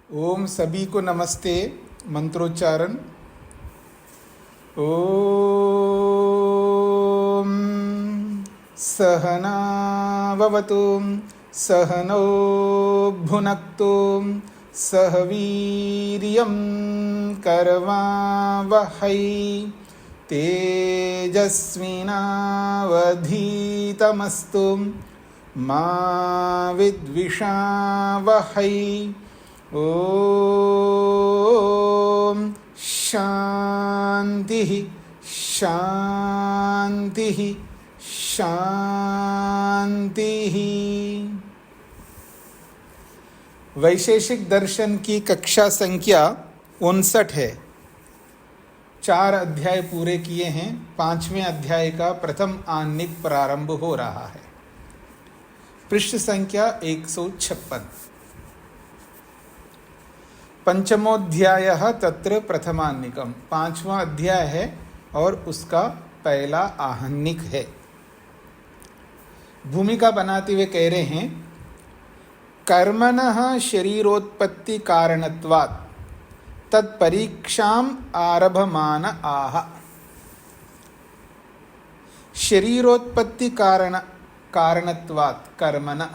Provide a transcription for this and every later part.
ओम सभी को नमस्ते। मंत्रोच्चारण। ओम सहना भवतु सहनौ भुनक्तु सह वीर्यं करवावहै तेजस्विनावधीतमस्तु मा विद्विषावहै। ओम शांति शांति शांति। वैशेषिक दर्शन की कक्षा संख्या 59 है। 4 अध्याय पूरे किए हैं। 5वें अध्याय का प्रथम आह्निक प्रारंभ हो रहा है। पृष्ठ संख्या 156। पंचमोध्यायः तत्र प्रथमान्निकम। 5वां अध्याय है और उसका पहला आहनिक है। भूमिका बनाते हुए कह रहे हैं, कर्मणः शरीरोत्पत्ति कारणत्वात् तत्परीक्षाम आरभमान आह। शरीरोत्पत्ति कारणत्वात् कर्मणः,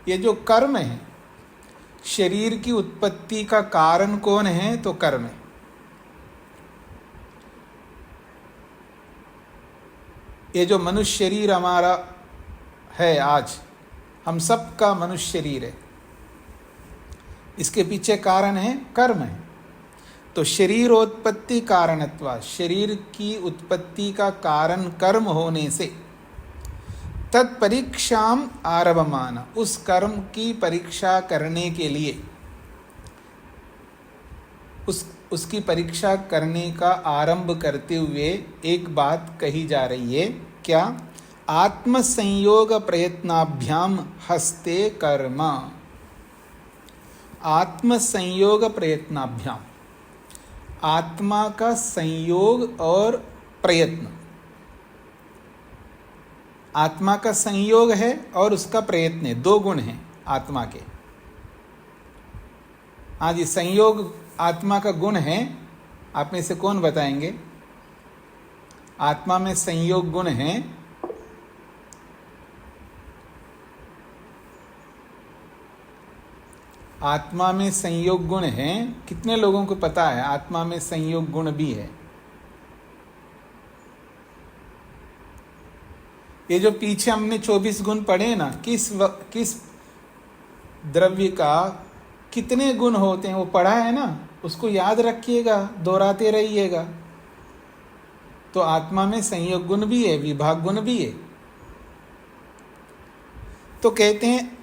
ये जो कर्म है, शरीर की उत्पत्ति का कारण कौन है? तो कर्म है। ये जो मनुष्य शरीर हमारा है, आज हम सब का मनुष्य शरीर है, इसके पीछे कारण है कर्म है। तो शरीरोत्पत्ति कारणत्वात्, शरीर की उत्पत्ति का कारण कर्म होने से तत्परीक्षाम आरभमान, उस कर्म की परीक्षा करने के लिए, उसकी परीक्षा करने का आरंभ करते हुए एक बात कही जा रही है। क्या? आत्मसंयोग प्रयत्नाभ्याम हस्ते कर्म। आत्मसंयोग प्रयत्नाभ्याम, आत्मा का संयोग और प्रयत्न। आत्मा का संयोग है और उसका प्रयत्न है, 2 गुण हैं आत्मा के। हाँ जी, संयोग आत्मा का गुण है। आप में से कौन बताएंगे? आत्मा में संयोग गुण है। आत्मा में संयोग गुण है। कितने लोगों को पता है आत्मा में संयोग गुण भी है? ये जो पीछे हमने 24 गुण पढ़े ना, किस द्रव्य का कितने गुण होते हैं वो पढ़ा है ना, उसको याद रखिएगा, दोहराते रहिएगा। तो आत्मा में संयोग गुण भी है, विभाग गुण भी है। तो कहते हैं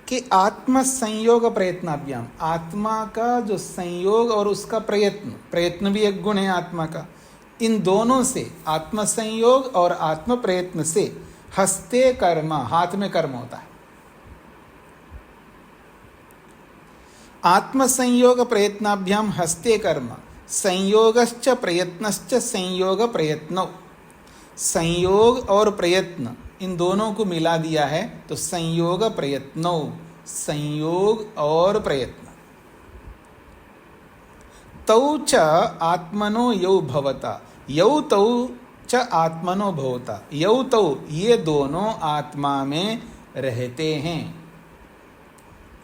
कि आत्म संयोग प्रयत्नाभ्याम, आत्मा का जो संयोग और उसका प्रयत्न भी एक गुण है आत्मा का। इन दोनों से, आत्म संयोग और आत्म प्रयत्न से हस्ते कर्म, हाथ में कर्म होता है। आत्म संयोग प्रयत्नाभ्याम हस्ते कर्म, संयोगश्च प्रयत्नश्च संयोग प्रयत्नो। संयोग और प्रयत्न, इन दोनों को मिला दिया है तो संयोग प्रयत्नो, संयोग और प्रयत्न। तौ च आत्मनो यौ भवता, यौ तौ च आत्मनो भवता, यौ तौ, ये दोनों आत्मा में रहते हैं।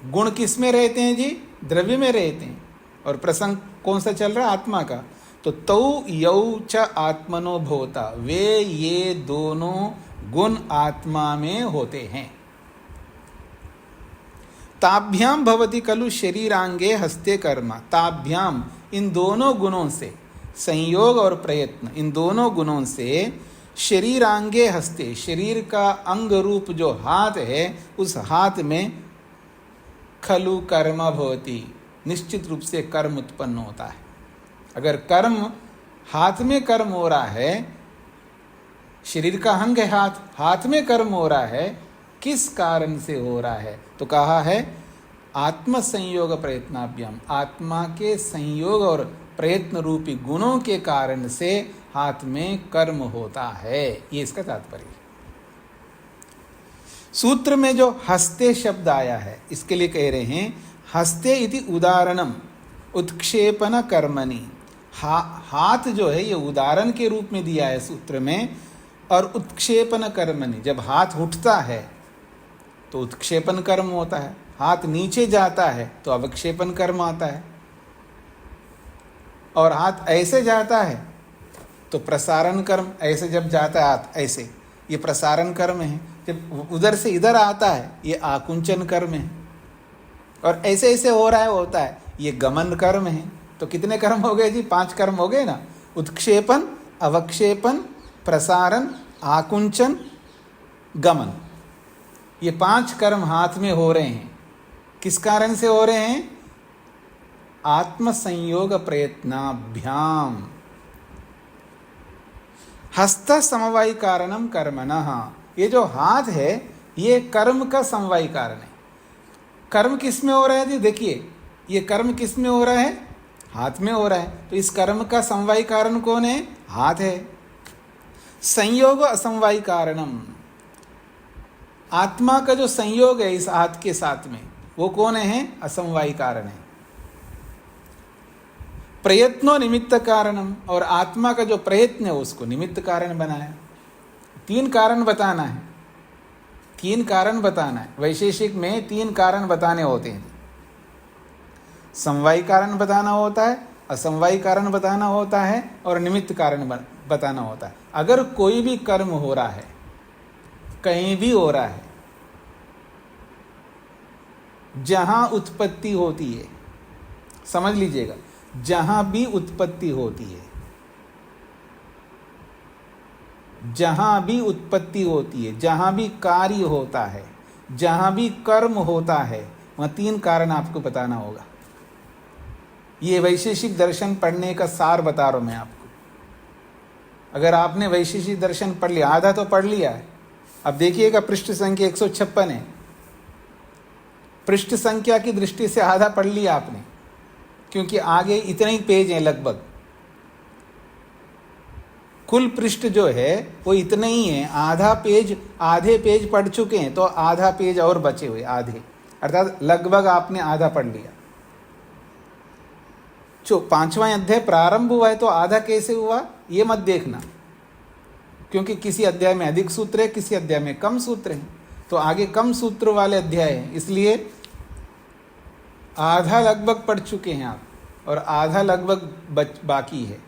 गुण किस में रहते हैं जी? द्रव्य में रहते हैं। और प्रसंग कौन सा चल रहा है? आत्मा का। तो तौ यौ च आत्मनो भवता, वे ये दोनों गुण आत्मा में होते हैं। ताभ्याम भवति खलु शरीरांगे हस्ते कर्म। ताभ्याम, इन दोनों गुणों से, संयोग और प्रयत्न, इन दोनों गुणों से शरीरांगे हस्ते, शरीर का अंग रूप जो हाथ है, उस हाथ में खलु कर्म भवति, निश्चित रूप से कर्म उत्पन्न होता है। अगर कर्म, हाथ में कर्म हो रहा है, शरीर का अंग है हाथ, हाथ में कर्म हो रहा है, किस कारण से हो रहा है? तो कहा है आत्म संयोग प्रयत्नाभ्याम, आत्मा के संयोग और प्रयत्न रूपी गुणों के कारण से हाथ में कर्म होता है। ये इसका तात्पर्य। सूत्र में जो हस्ते शब्द आया है, इसके लिए कह रहे हैं हस्ते इति उदाहरणम उत्क्षेपण कर्मणि। हाथ जो है ये उदाहरण के रूप में दिया है सूत्र में। और उत्क्षेपण कर्मणि, जब हाथ उठता है तो उत्क्षेपण कर्म होता है, हाथ नीचे जाता है तो अवक्षेपण कर्म आता है, और हाथ ऐसे जाता है तो प्रसारण कर्म, ऐसे जब जाता है हाथ ऐसे, ये प्रसारण कर्म है। जब उधर से इधर आता है ये आकुंचन कर्म है, और ऐसे ऐसे हो रहा है होता है ये गमन कर्म है। तो कितने कर्म हो गए जी? 5 कर्म हो गए ना। उत्क्षेपण, अवक्षेपण, प्रसारण, आकुंचन, गमन, ये 5 कर्म हाथ में हो रहे हैं। किस कारण से हो रहे हैं? आत्म संयोग प्रयत्नाभ्याम। हस्त समवायी कारणम कर्मणः। ये जो हाथ है ये कर्म का समवायी कारण है। कर्म किस में हो रहा है जी? देखिए ये कर्म किस में हो रहा है? हाथ में हो रहा है। तो इस कर्म का समवायी कारण कौन है? हाथ है। संयोग असमवायी कारणम, आत्मा का जो संयोग है इस हाथ के साथ में वो कौन है? असमवायी कारण है। प्रयत्नो निमित्त कारणम, और आत्मा का जो प्रयत्न है उसको निमित्त कारण बनाया। 3 कारण बताना है, 3 कारण बताना है। वैशेषिक में 3 कारण बताने होते हैं। समवायी कारण बताना होता है, असमवायी कारण बताना होता है, और निमित्त कारण बताना होता है। अगर कोई भी कर्म हो रहा है, कहीं भी हो रहा है, जहां उत्पत्ति होती है, समझ लीजिएगा, जहां भी उत्पत्ति होती है, जहां भी उत्पत्ति होती है, जहां भी कार्य होता है, जहां भी कर्म होता है, वहां 3 कारण आपको बताना होगा। ये वैशेषिक दर्शन पढ़ने का सार बता रहा हूं मैं आपको। अगर आपने वैशेषिक दर्शन पढ़ लिया, आधा तो पढ़ लिया है, अब देखिएगा पृष्ठ संख्या 156 है। पृष्ठ संख्या की दृष्टि से आधा पढ़ लिया आपने, क्योंकि आगे इतने ही पेज हैं लगभग। कुल पृष्ठ जो है वो इतने ही है। आधे पेज पढ़ चुके हैं, तो आधा पेज और बचे हुए आधे, अर्थात लगभग आपने आधा पढ़ लिया। जो 5वां अध्याय प्रारंभ हुआ है तो आधा कैसे हुआ ये मत देखना, क्योंकि किसी अध्याय में अधिक सूत्र है, किसी अध्याय में कम सूत्र हैं। तो आगे कम सूत्र वाले अध्याय हैं, इसलिए आधा लगभग पढ़ चुके हैं आप, और आधा लगभग बाकी है।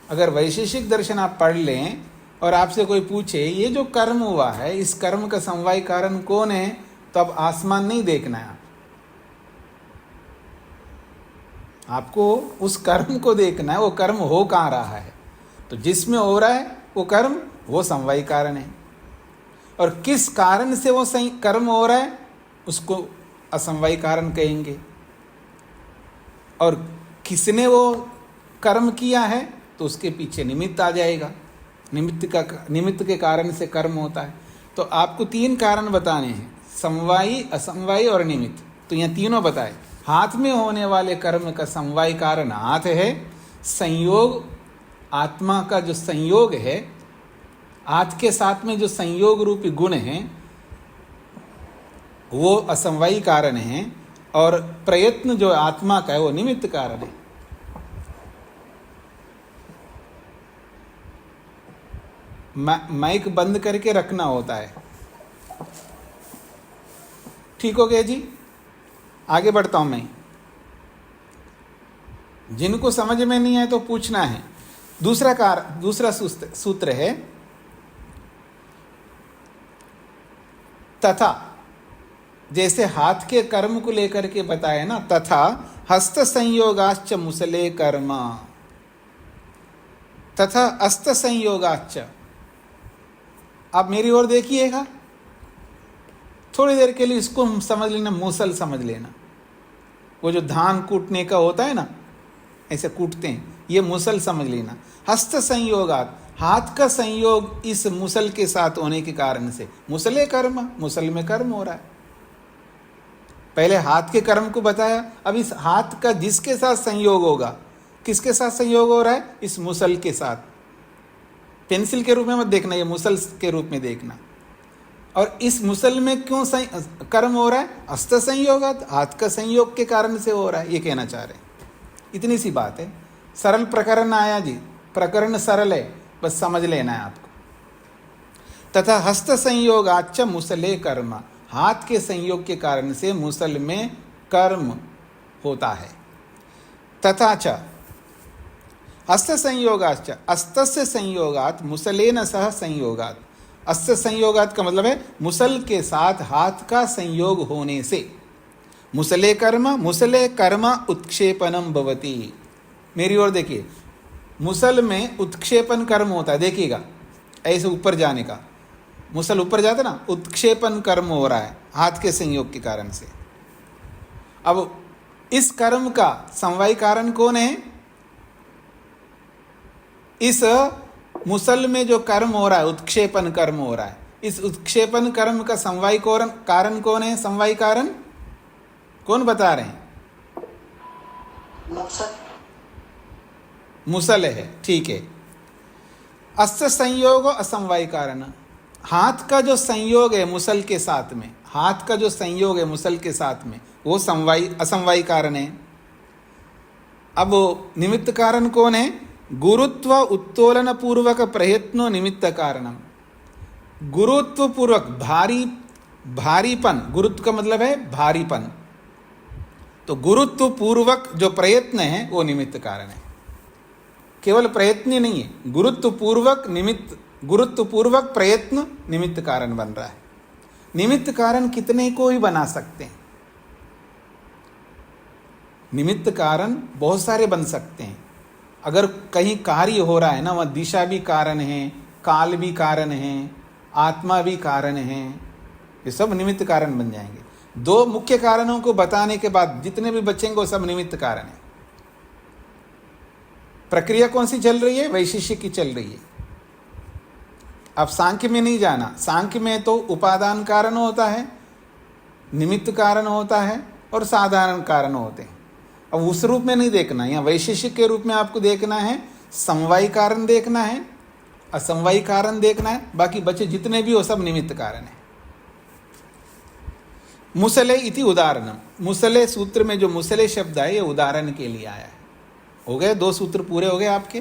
अगर वैशेषिक दर्शन आप पढ़ लें और आपसे कोई पूछे ये जो कर्म हुआ है इस कर्म का समवायी कारण कौन है, तो अब आसमान नहीं देखना है, आपको उस कर्म को देखना है। वो कर्म हो कहाँ रहा है? तो जिसमें हो रहा है वो कर्म, वो समवायी कारण है। और किस कारण से वो कर्म हो रहा है उसको असमवायी कारण कहेंगे। और किसने वो कर्म किया है तो उसके पीछे निमित्त आ जाएगा। निमित्त के कारण से कर्म होता है। तो आपको 3 कारण बताने हैं, समवायी, असमवायी और निमित्त। तो यहाँ तीनों बताए। हाथ में होने वाले कर्म का समवायी कारण हाथ है। संयोग, आत्मा का जो संयोग है, हाथ के साथ में जो संयोग रूपी गुण है वो असमवायी कारण है। और प्रयत्न जो आत्मा का है वो निमित्त कारण है। माइक बंद करके रखना होता है। ठीक हो गया जी? आगे बढ़ता हूं मैं। जिनको समझ में नहीं आए तो पूछना है। दूसरा सूत्र है तथा। जैसे हाथ के कर्म को लेकर के बताया ना, तथा हस्त संयोगाश्च मुसले कर्म, तथा अस्त संयोगाश्च। आप मेरी ओर देखिएगा, थोड़ी देर के लिए इसको समझ लेना, मूसल समझ लेना। वो जो धान कूटने का होता है ना, ऐसे कूटते हैं, ये मूसल समझ लेना। हस्त संयोगात, हाथ का संयोग इस मूसल के साथ होने के कारण से मुसले कर्म, मूसल में कर्म हो रहा है। पहले हाथ के कर्म को बताया, अब इस हाथ का जिसके साथ संयोग होगा, किसके साथ संयोग हो रहा है? इस मूसल के साथ। पेंसिल के रूप में मत देखना, ये मूसल के रूप में देखना। और इस मुसल में क्यों कर्म हो रहा है? हस्त संयोगात, हाथ का संयोग के कारण से हो रहा है, ये कहना चाह रहे हैं। इतनी सी बात है। सरल प्रकरण आया जी, प्रकरण सरल है, बस समझ लेना है आपको। तथा हस्त संयोगाच्च मुसले कर्म, हाथ के संयोग के कारण से मुसल में कर्म होता है। तथा च हस्त संयोगाच्च अस्तस्य संयोगात मुसलेन सह संयोगात, अस्त संयोगात का मतलब है मुसल के साथ हाथ का संयोग होने से। मुसले कर्म उत्क्षेपनम भवति। मेरी ओर देखिए, मुसल में उत्क्षेपन कर्म होता है, देखिएगा ऐसे ऊपर जाने का, मुसल ऊपर जाता ना, उत्क्षेपन कर्म हो रहा है हाथ के संयोग के कारण से। अब इस कर्म का समवायी कारण कौन है? इस मुसल में जो कर्म हो रहा है, उत्क्षेपन कर्म हो रहा है, इस उत्क्षेपन कर्म का समवायी कारण कौन है? समवायी कारण कौन बता रहे हैं? मुसल है, ठीक है। अस्त संयोग असमवायी कारण, हाथ का जो संयोग है मुसल के साथ में, हाथ का जो संयोग है मुसल के साथ में, वो असमवायी कारण है। अब निमित्त कारण कौन है? गुरुत्व उत्तोलन पूर्वक प्रयत्नो निमित्त कारणम। गुरुत्व पूर्वक, भारीपन, गुरुत्व का मतलब है भारीपन, तो गुरुत्व पूर्वक जो प्रयत्न है वो निमित्त कारण है। केवल प्रयत्न ही नहीं है, गुरुत्व पूर्वक प्रयत्न निमित्त कारण बन रहा है। निमित्त कारण कितने को ही बना सकते हैं, निमित्त कारण बहुत सारे बन सकते हैं। अगर कहीं कार्य हो रहा है ना, वह दिशा भी कारण है, काल भी कारण है, आत्मा भी कारण है, ये सब निमित्त कारण बन जाएंगे। दो मुख्य कारणों को बताने के बाद जितने भी बचेंगे वो सब निमित्त कारण है। प्रक्रिया कौन सी चल रही है? वैशिष्य की चल रही है। अब सांख्य में नहीं जाना, सांख्य में तो उपादान कारण होता है, निमित्त कारण होता है और साधारण कारण होते हैं। अब उस रूप में नहीं देखना, यहाँ वैशिष्य के रूप में आपको देखना है, समवायी कारण देखना है, असमवायी कारण देखना है, बाकी बचे जितने भी हो सब निमित्त कारण है। मुसले इति उदाहरणम, मुसले सूत्र में जो मुसले शब्द है ये उदाहरण के लिए आया है। हो गए, दो सूत्र पूरे हो गए आपके।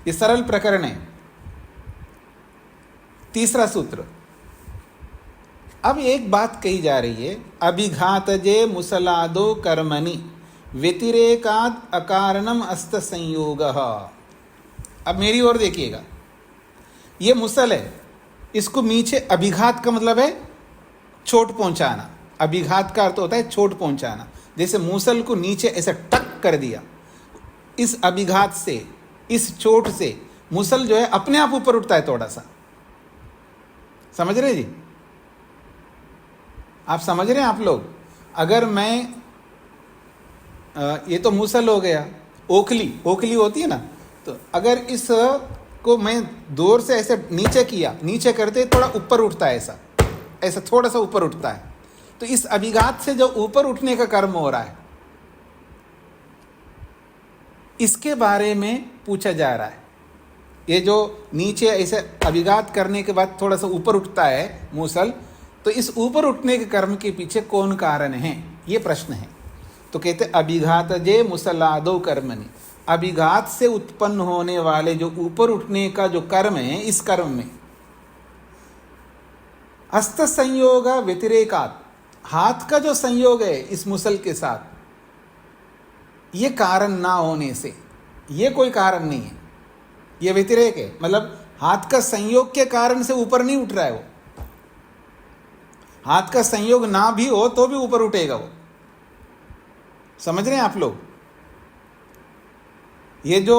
ये सरल प्रकरण है। तीसरा सूत्र, अब एक बात कही जा रही है, अभिघातजे मुसलादो कर्मणि व्यतिरेकाद अकारणम अस्त संयोग। अब मेरी ओर देखिएगा, ये मुसल है, इसको नीचे, अभिघात का मतलब है चोट पहुंचाना, अभिघात का अर्थ होता है चोट पहुंचाना। जैसे मूसल को नीचे ऐसे टक कर दिया, इस अभिघात से, इस चोट से मूसल जो है अपने आप ऊपर उठता है थोड़ा सा। समझ रहे जी? आप समझ रहे हैं आप लोग? अगर मैं ये तो मूसल हो गया, ओखली होती है ना, तो अगर इस को मैं जोर से ऐसे नीचे किया, नीचे करते थोड़ा ऊपर उठता है, ऐसा थोड़ा सा ऊपर उठता है। तो इस अभिघात से जो ऊपर उठने का कर्म हो रहा है, इसके बारे में पूछा जा रहा है। ये जो नीचे ऐसे अभिघात करने के बाद थोड़ा सा ऊपर उठता है मूसल, तो इस ऊपर उठने के कर्म के पीछे कौन कारण है, ये प्रश्न है। तो कहते अभिघातजे मुसलादो कर्मणि, अभिघात से उत्पन्न होने वाले जो ऊपर उठने का जो कर्म है, इस कर्म में हस्त संयोग व्यतिरेकात, हाथ का जो संयोग है इस मुसल के साथ, ये कारण ना होने से, ये कोई कारण नहीं है, ये व्यतिरेक है। मतलब हाथ का संयोग के कारण से ऊपर नहीं उठ रहा है वो, हाथ का संयोग ना भी हो तो भी ऊपर उठेगा वो। समझ रहे हैं आप लोग? ये जो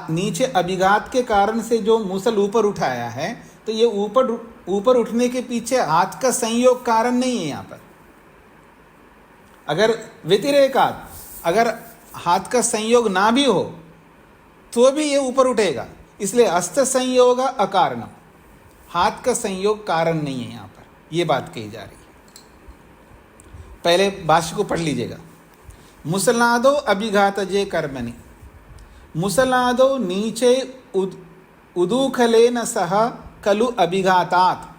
नीचे अभिघात के कारण से जो मूसल ऊपर उठाया है, तो ये ऊपर उठने के पीछे हाथ का संयोग कारण नहीं है। यहां पर अगर व्यतिरेकात, अगर हाथ का संयोग ना भी हो तो भी ये ऊपर उठेगा, इसलिए हस्त संयोग अकारण, हाथ का संयोग कारण नहीं है यहां पर, ये बात कही जा रही है। पहले भाष्य को पढ़ लीजिएगा। मुसलादो अभिघातजे कर्मणि, मुसलादो नीचे उदूखलेन सह खलु अभिघातात,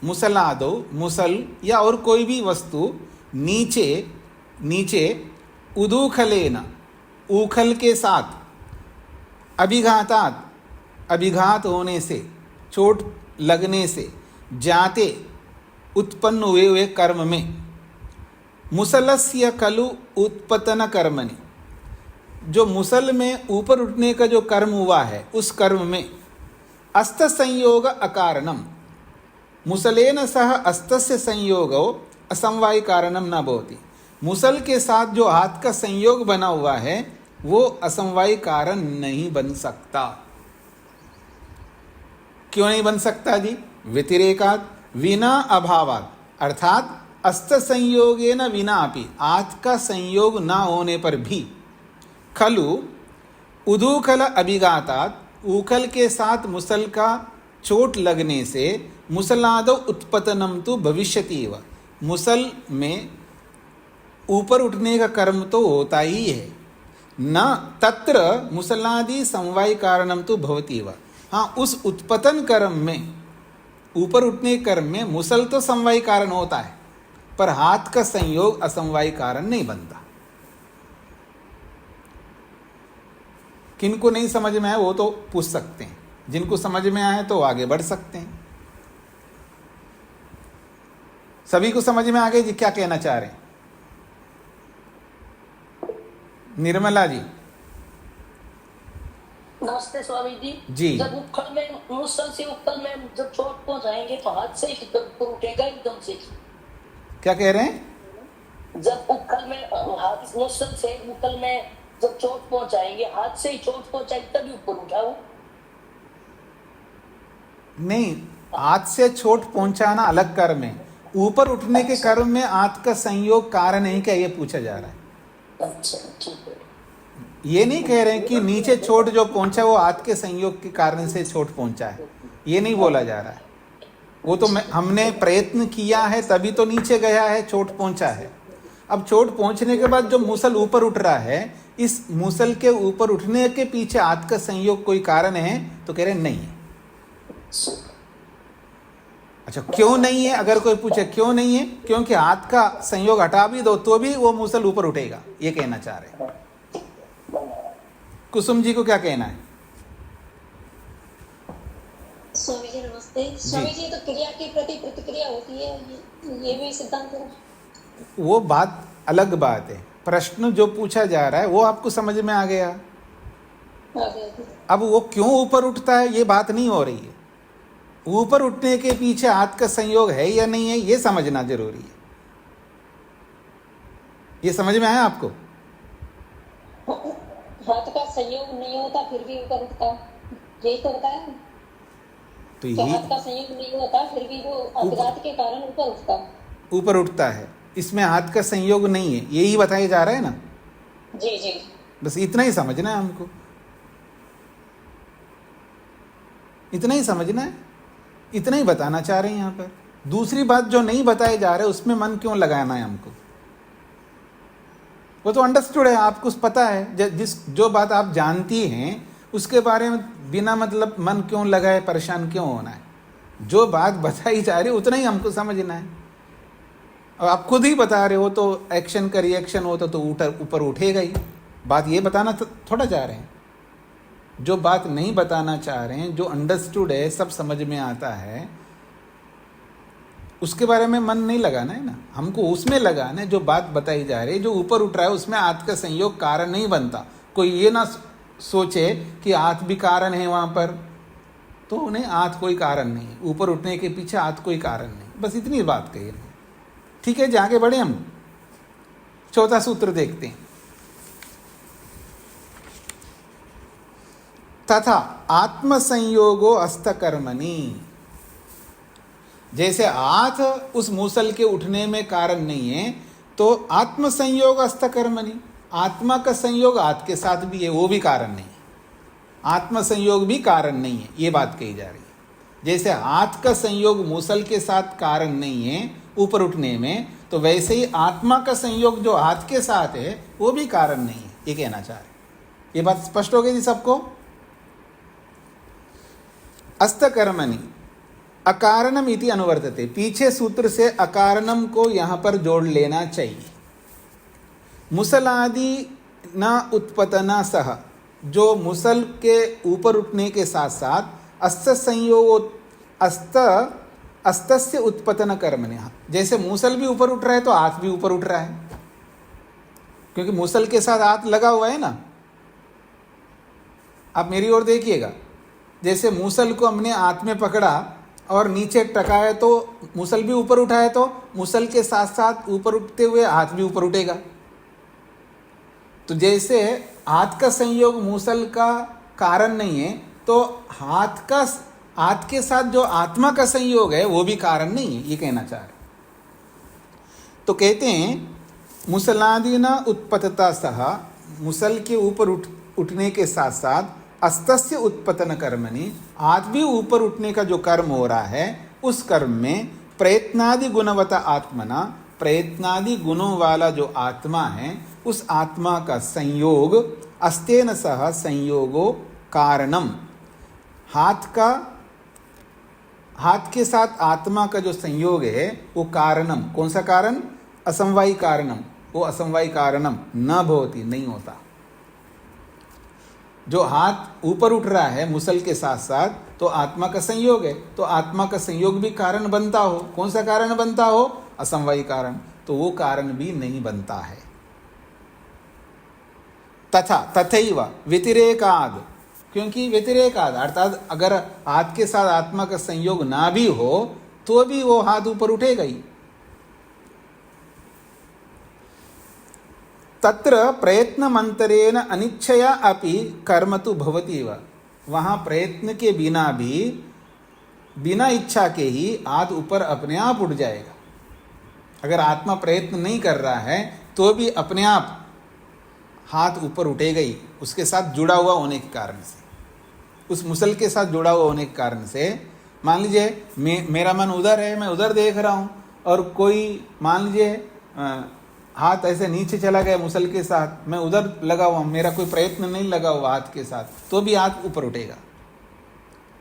मुसलादो, मुसल या और कोई भी वस्तु नीचे नीचे उदूखलेन, ऊखल के साथ, अभिघातात, अभिघात होने से, चोट लगने से, जाते उत्पन्न हुए हुए कर्म में, मुसलस्य कलु उत्पतन कर्मणि, जो मुसल में ऊपर उठने का जो कर्म हुआ है उस कर्म में अस्त संयोग अकारणम, मुसलेन सह अस्तस्य संयोगो असमवाय कारणम न भवति। मुसल के साथ जो हाथ का संयोग बना हुआ है वो असमवाय कारण नहीं बन सकता। क्यों नहीं बन सकता जी? व्यतिरेकात, विना अभावात, अर्थात अस्त संयोगेन विना अपि, हाथ का संयोग ना होने पर भी, खलु उदूखल अभिघातात, ऊखल के साथ मुसल का चोट लगने से, मुसलादो उत्पतनम तो भविष्यति एव, मुसल में ऊपर उठने का कर्म तो होता ही है, न तत्र मुसलादि समवाय कारणम तो भवति एव। हाँ, उस उत्पतन कर्म में, ऊपर उठने कर्म में मुसल तो समवाय कारण होता है, पर हाथ का संयोग असमवाय कारण नहीं बनता। किनको नहीं समझ में आए वो तो पूछ सकते हैं, जिनको समझ में आए तो आगे बढ़ सकते हैं। सभी को समझ में आ गए जी क्या कहना चाह रहे हैं? निर्मला जी। नमस्ते स्वामी जी। जी। जब उखल में, मुसल से उखल में जब चोट पहुंचाएंगे तो हाथ से ही ऊपर उठेगा एकदम से। क्या कह रहे हैं? जब उखल में, हाथ मुसल से उखल में जब चोट पहुंचाएंगे, हाथ से ही चोट पहुंचाएंगे तभी ऊपर उठा वो। नहीं, हाथ से चोट पहुंचाना अलग कर्म है, ऊपर उठने के कर्म में हाथ का संयोग कारण नहीं, क्या ये पूछा जा रहा है। अच्छा, ठीक है। ये नहीं कह रहे हैं कि नीचे चोट जो पहुंचा वो हाथ के संयोग के कारण से चोट पहुंचा है, ये नहीं बोला जा रहा है। वो तो हमने प्रयत्न किया है तभी तो नीचे गया है, चोट पहुंचा है। अब चोट पहुंचने के बाद जो मुसल ऊपर उठ रहा है, इस मुसल के ऊपर उठने के पीछे हाथ का संयोग कोई कारण है तो कह रहे नहीं है। अच्छा, क्यों नहीं है? अगर कोई पूछे क्यों नहीं है, क्योंकि हाथ का संयोग हटा भी दो तो भी वो मुसल ऊपर उठेगा, ये कहना चाह रहे हैं। कुसुम जी को क्या कहना है? स्वामी जी नमस्ते। स्वामी जी, तो क्रिया की प्रति प्रतिक्रिया होती है, ये भी सिद्धांत है? वो बात अलग बात है। प्रश्न जो पूछा जा रहा है वो आपको समझ में आ गया। अब वो क्यों ऊपर उठता है ये बात नहीं हो रही है, ऊपर उठने के पीछे हाथ का संयोग है या नहीं है ये समझना जरूरी है। ये समझ में आया आपको? हाथ का संयोग नहीं होता फिर भी ऊपर उठता, यही तो होता है। तो हाथ का संयोग नहीं होता फिर भी वो अपघात के कारण ऊपर उठता है। इसमें हाथ का संयोग नहीं है, यही बताया जा रहा है ना। जी जी, बस इतना ही समझना है हमको, इतना ही समझना है, इतना ही बताना चाह रहे हैं यहाँ पर। दूसरी बात जो नहीं बताए जा रहे उसमें मन क्यों लगाना है हमको? वो तो अंडरस्टूड है, आपको पता है। जो बात आप जानती हैं उसके बारे में बिना मतलब मन क्यों लगाए, परेशान क्यों होना है? जो बात बताई जा रही है उतना ही हमको समझना है। अब आप खुद ही बता रहे हो तो एक्शन का रिएक्शन होता तो ऊपर उठेगा ही। बात ये बताना थोड़ा चाह रहे हैं। जो बात नहीं बताना चाह रहे हैं, जो अंडरस्टूड है, सब समझ में आता है, उसके बारे में मन नहीं लगाना है ना, हमको उसमें लगाना है जो बात बताई जा रही है। जो ऊपर उठ रहा है उसमें हाथ का संयोग कारण नहीं बनता। कोई ये ना सोचे कि हाथ भी कारण है वहाँ पर, तो उन्हें हाथ कोई कारण नहीं है, ऊपर उठने के पीछे हाथ कोई कारण नहीं। बस इतनी बात कही है। ठीक है जी, आगे बढ़े हम। चौथा सूत्र देखते हैं। तथा आत्म संयोगो अस्तकर्मणि, जैसे हाथ उस मूसल के उठने में कारण नहीं है तो आत्म संयोग अस्तकर्मणि, आत्मा का संयोग हाथ के साथ भी है, वो भी कारण नहीं है। आत्म संयोग भी कारण नहीं है, ये बात कही जा रही है। जैसे हाथ का संयोग मूसल के साथ कारण नहीं है ऊपर उठने में, तो वैसे ही आत्मा का संयोग जो हाथ के साथ है वो भी कारण नहीं है, ये कहना चाह रहे। ये बात स्पष्ट हो गई जी सबको? अस्तकर्मणि, अकारणम इति अनुवर्तते, पीछे सूत्र से अकारणम को यहाँ पर जोड़ लेना चाहिए। मुसलादि न उत्पतना सह, जो मुसल के ऊपर उठने के साथ साथ अस्त संयोग अस्तस्य उत्पतन कर्मणि, जैसे मूसल भी ऊपर उठ रहा है तो हाथ भी ऊपर उठ रहा है, क्योंकि मूसल के साथ हाथ लगा हुआ है ना। आप मेरी ओर देखिएगा, जैसे मूसल को हमने हाथ में पकड़ा और नीचे टकाया तो मूसल भी ऊपर उठाया, तो मूसल के साथ साथ ऊपर उठते हुए हाथ भी ऊपर उठेगा। तो जैसे हाथ का संयोग मूसल का कारण नहीं है, तो हाथ के साथ जो आत्मा का संयोग है वो भी कारण नहीं है, ये कहना चाह रहे। तो कहते हैं मुसलादि न उत्पतता सह, मुसल के ऊपर उठने के साथ साथ अस्तस्य उत्पतन कर्मणि, हाथ भी ऊपर उठने का जो कर्म हो रहा है उस कर्म में प्रयत्नादि गुणवता आत्मना, प्रयत्नादि गुणों वाला जो आत्मा है उस आत्मा का संयोग अस्तेन सह संयोगो कारणम, हाथ के साथ आत्मा का जो संयोग है वो कारणम, कौन सा कारण? असमवायी कारणम, वो असमवायी कारणम न भवति, नहीं होता। जो हाथ ऊपर उठ रहा है मुसल के साथ साथ तो आत्मा का संयोग है, तो आत्मा का संयोग भी कारण बनता हो, कौन सा कारण बनता हो? असमवायी कारण, तो वो कारण भी नहीं बनता है। तथैव व्यतिरेकाद, क्योंकि व्यतिरेकाद अर्थात अगर हाथ के साथ आत्मा का संयोग ना भी हो तो भी वो हाथ ऊपर उठेगा ही। तत्र प्रयत्न मंतरेण अनिच्छया अपि कर्म तो भवति एव, वहाँ प्रयत्न के बिना भी, बिना इच्छा के ही हाथ ऊपर अपने आप उठ जाएगा। अगर आत्मा प्रयत्न नहीं कर रहा है तो भी अपने आप हाथ ऊपर उठेगा ही, उसके साथ जुड़ा हुआ होने के कारण से, उस मुसल के साथ जुड़ा हुआ होने के कारण से। मान लीजिए मेरा मन उधर है, मैं उधर देख रहा हूँ, और कोई मान लीजिए हाथ ऐसे नीचे चला गया मुसल के साथ, मैं उधर लगा हुआ, मेरा कोई प्रयत्न नहीं लगा हुआ हाथ के साथ, तो भी हाथ ऊपर उठेगा।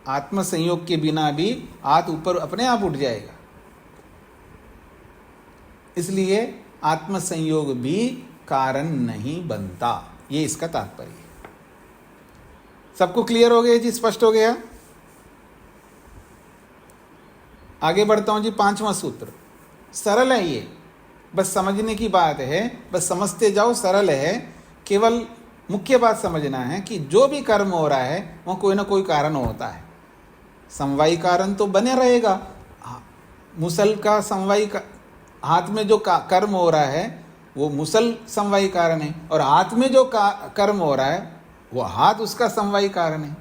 आत्म संयोग के बिना भी हाथ ऊपर अपने आप उठ जाएगा। इसलिए आत्म संयोग भी कारण नहीं बनता, ये इसका तात्पर्य है। सबको क्लियर हो गया जी, स्पष्ट हो गया? आगे बढ़ता हूं जी। 5वां सूत्र सरल है, ये बस समझने की बात है, बस समझते जाओ, सरल है। केवल मुख्य बात समझना है कि जो भी कर्म हो रहा है वह कोई ना कोई कारण होता है। समवायी कारण तो बने रहेगा, मुसल का समवायी हाथ में जो कर्म हो रहा है वो मुसल समवायी कारण है, और हाथ में जो कर्म हो रहा है वो हाथ उसका समवायी कारण है।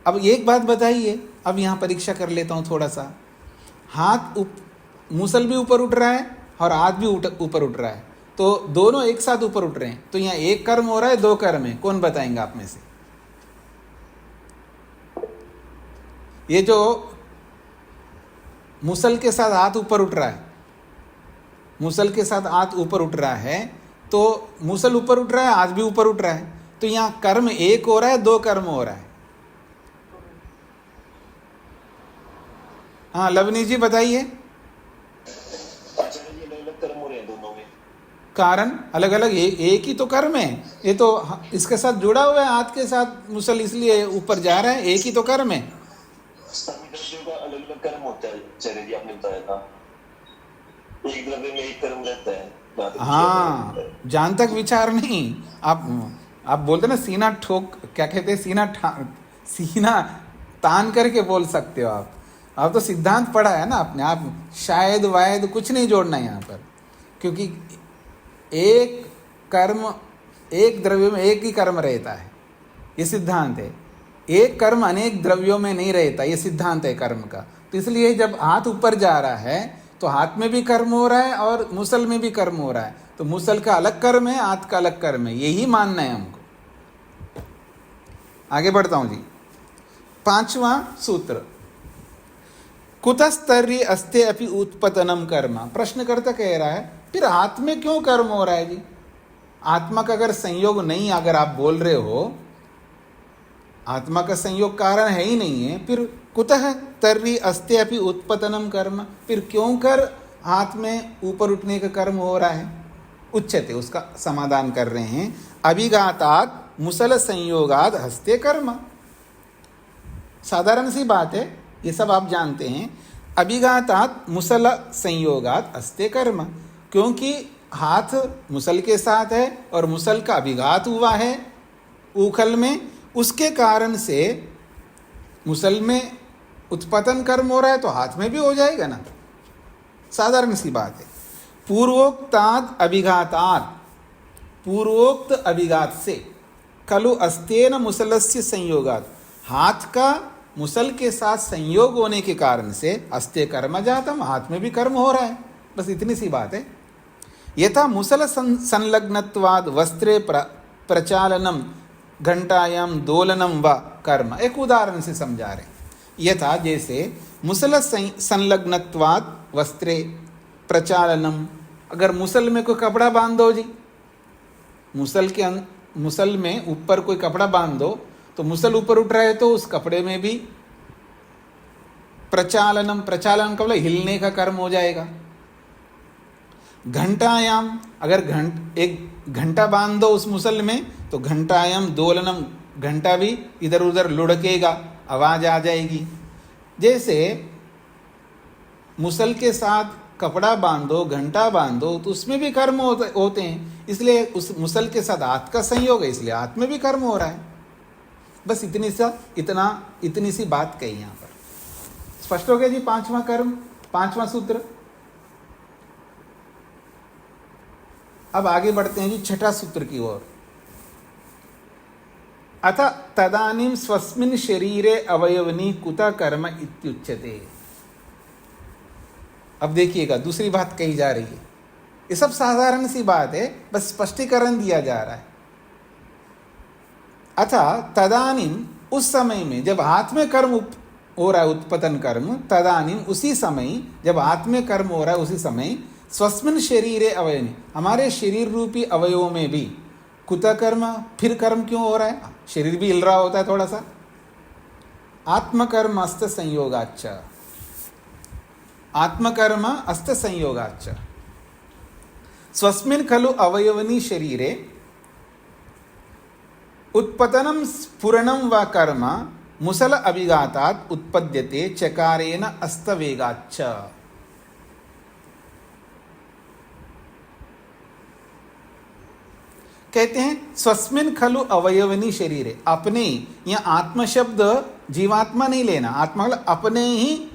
अब एक बात बताइए, अब यहाँ परीक्षा कर लेता हूँ थोड़ा सा। मुसल भी ऊपर उठ रहा है और हाथ भी ऊपर उठ रहा है, तो दोनों एक साथ ऊपर उठ रहे हैं, तो यहाँ एक कर्म हो रहा है, दो कर्म है, कौन बताएंगे आप में से? ये जो मुसल के साथ हाथ ऊपर उठ रहा है, मुसल के साथ हाथ ऊपर उठ रहा है, तो मुसल ऊपर उठ रहा है, हाथ भी ऊपर उठ रहा है, तो यहाँ कर्म एक हो रहा है, दो कर्म हो रहा है? हाँ लवनी जी बताइए। कारण अलग अलग, एक ही तो कर्म है, ये तो इसके साथ जुड़ा हुआ है, हाथ के साथ मुसल इसलिए ऊपर जा रहा है, एक ही तो कर्म है। अलग अलग कर्म होता है, चले जी आपने बताया था, एक द्रव्य में एक कर्म रहता है। हाँ, जान तक विचार नहीं, आप बोलते ना सीना ठोक, क्या कहते हैं, सीना तान करके बोल सकते हो आप तो सिद्धांत पढ़ा है ना आपने, आप शायद वायद कुछ नहीं जोड़ना है यहाँ पर, क्योंकि एक कर्म, एक द्रव्य में एक ही कर्म रहता है, ये सिद्धांत है। एक कर्म अनेक द्रव्यों में नहीं रहता, ये सिद्धांत है कर्म का। तो इसलिए जब हाथ ऊपर जा रहा है तो हाथ में भी कर्म हो रहा है और मुसल में भी कर्म हो रहा है, तो मुसल का अलग कर्म है, हाथ का अलग कर्म है, यही मानना है हमको। आगे बढ़ता हूं जी। 5वां सूत्र, कुतस्तर्य अस्ते अपि उत्पतनम कर्म। प्रश्नकर्ता कह रहा है फिर हाथ में क्यों कर्म हो रहा है जी? आत्मा का अगर संयोग नहीं, अगर आप बोल रहे हो आत्मा का संयोग कारण है ही नहीं है, फिर कुतः तर्हि अस्ते अपि उत्पतनम कर्म, फिर क्यों कर हाथ में ऊपर उठने का कर्म हो रहा है? उच्यते, उसका समाधान कर रहे हैं। अभिघातात् मुसल संयोगाद हस्ते कर्म। साधारण सी बात है, ये सब आप जानते हैं। अभिघातात् मुसल संयोगाद हस्ते कर्म, क्योंकि हाथ मुसल के साथ है और मुसल का अभिघात हुआ है ऊखल में, उसके कारण से मुसल में उत्पतन कर्म हो रहा है तो हाथ में भी हो जाएगा ना। साधारण सी बात है। पूर्वोक्ताद अभिघातात्, पूर्वोक्त अभिघात से खलु अस्तेन मुसलस्य संयोगात्, हाथ का मुसल के साथ संयोग होने के कारण से अस्ते कर्म जातम, हाथ में भी कर्म हो रहा है। बस इतनी सी बात है। यथा मुसल संलग्नत्वाद वस्त्रे प्रचालनम घंटायाम दोलनम व कर्म, एक उदाहरण से समझा रहे। यथा जैसे मुसल संलग्नत्वाद वस्त्रे प्रचालनम, अगर मुसल में कोई कपड़ा बांध दो जी, मुसल में ऊपर कोई कपड़ा बांध दो तो मुसल ऊपर उठ रहा है तो उस कपड़े में भी प्रचालनम, प्रचालन का मतलब हिलने का कर्म हो जाएगा। घंटायाम, अगर एक घंटा बांध दो उस मुसल में तो घंटायाम दोलनम, घंटा भी इधर उधर लुढ़केगा, आवाज आ जाएगी। जैसे मुसल के साथ कपड़ा बांधो, घंटा बांधो तो उसमें भी कर्म होते हैं, इसलिए उस मुसल के साथ हाथ का संयोग है, इसलिए हाथ में भी कर्म हो रहा है। बस इतनी सी बात कही यहाँ पर। स्पष्ट हो गया जी? पांचवा कर्म, पांचवा सूत्र। अब आगे बढ़ते हैं जी छठा सूत्र की ओर। अथ तदानीं स्वस्मिन् शरीरे अवयवनी कुत कर्म इत्युच्यते। अब देखिएगा दूसरी बात कही जा रही है। ये सब साधारण सी बात है, बस स्पष्टीकरण दिया जा रहा है। अथा तदानीं, उस समय में जब हाथ में कर्म हो रहा है उत्पतन कर्म, तदानीं उसी समय जब हाथ में कर्म हो रहा है उसी समय स्वस्मिन् शरीरे अवयवनी, हमारे शरीर रूपी अवयवों में भी कुत कर्म, फिर कर्म क्यों हो रहा है? शरीर भी हिल रहा होता है थोड़ा सा। आत्मकर्म अस्त संयोगाच्च, आत्मकर्म अस्त संयोगाच्च स्वस्मिन् खलु अवयवनी शरीरे उत्पतनम स्फुरणम व कर्म मुसल अभिघातात् उत्पद्यते चकारेण अस्तवेगाच्च। कहते हैं स्वस्मिन् खलु अवयवनी शरीरे, अपने, यहाँ आत्म शब्द जीवात्मा नहीं लेना, आत्मा मतलब अपने ही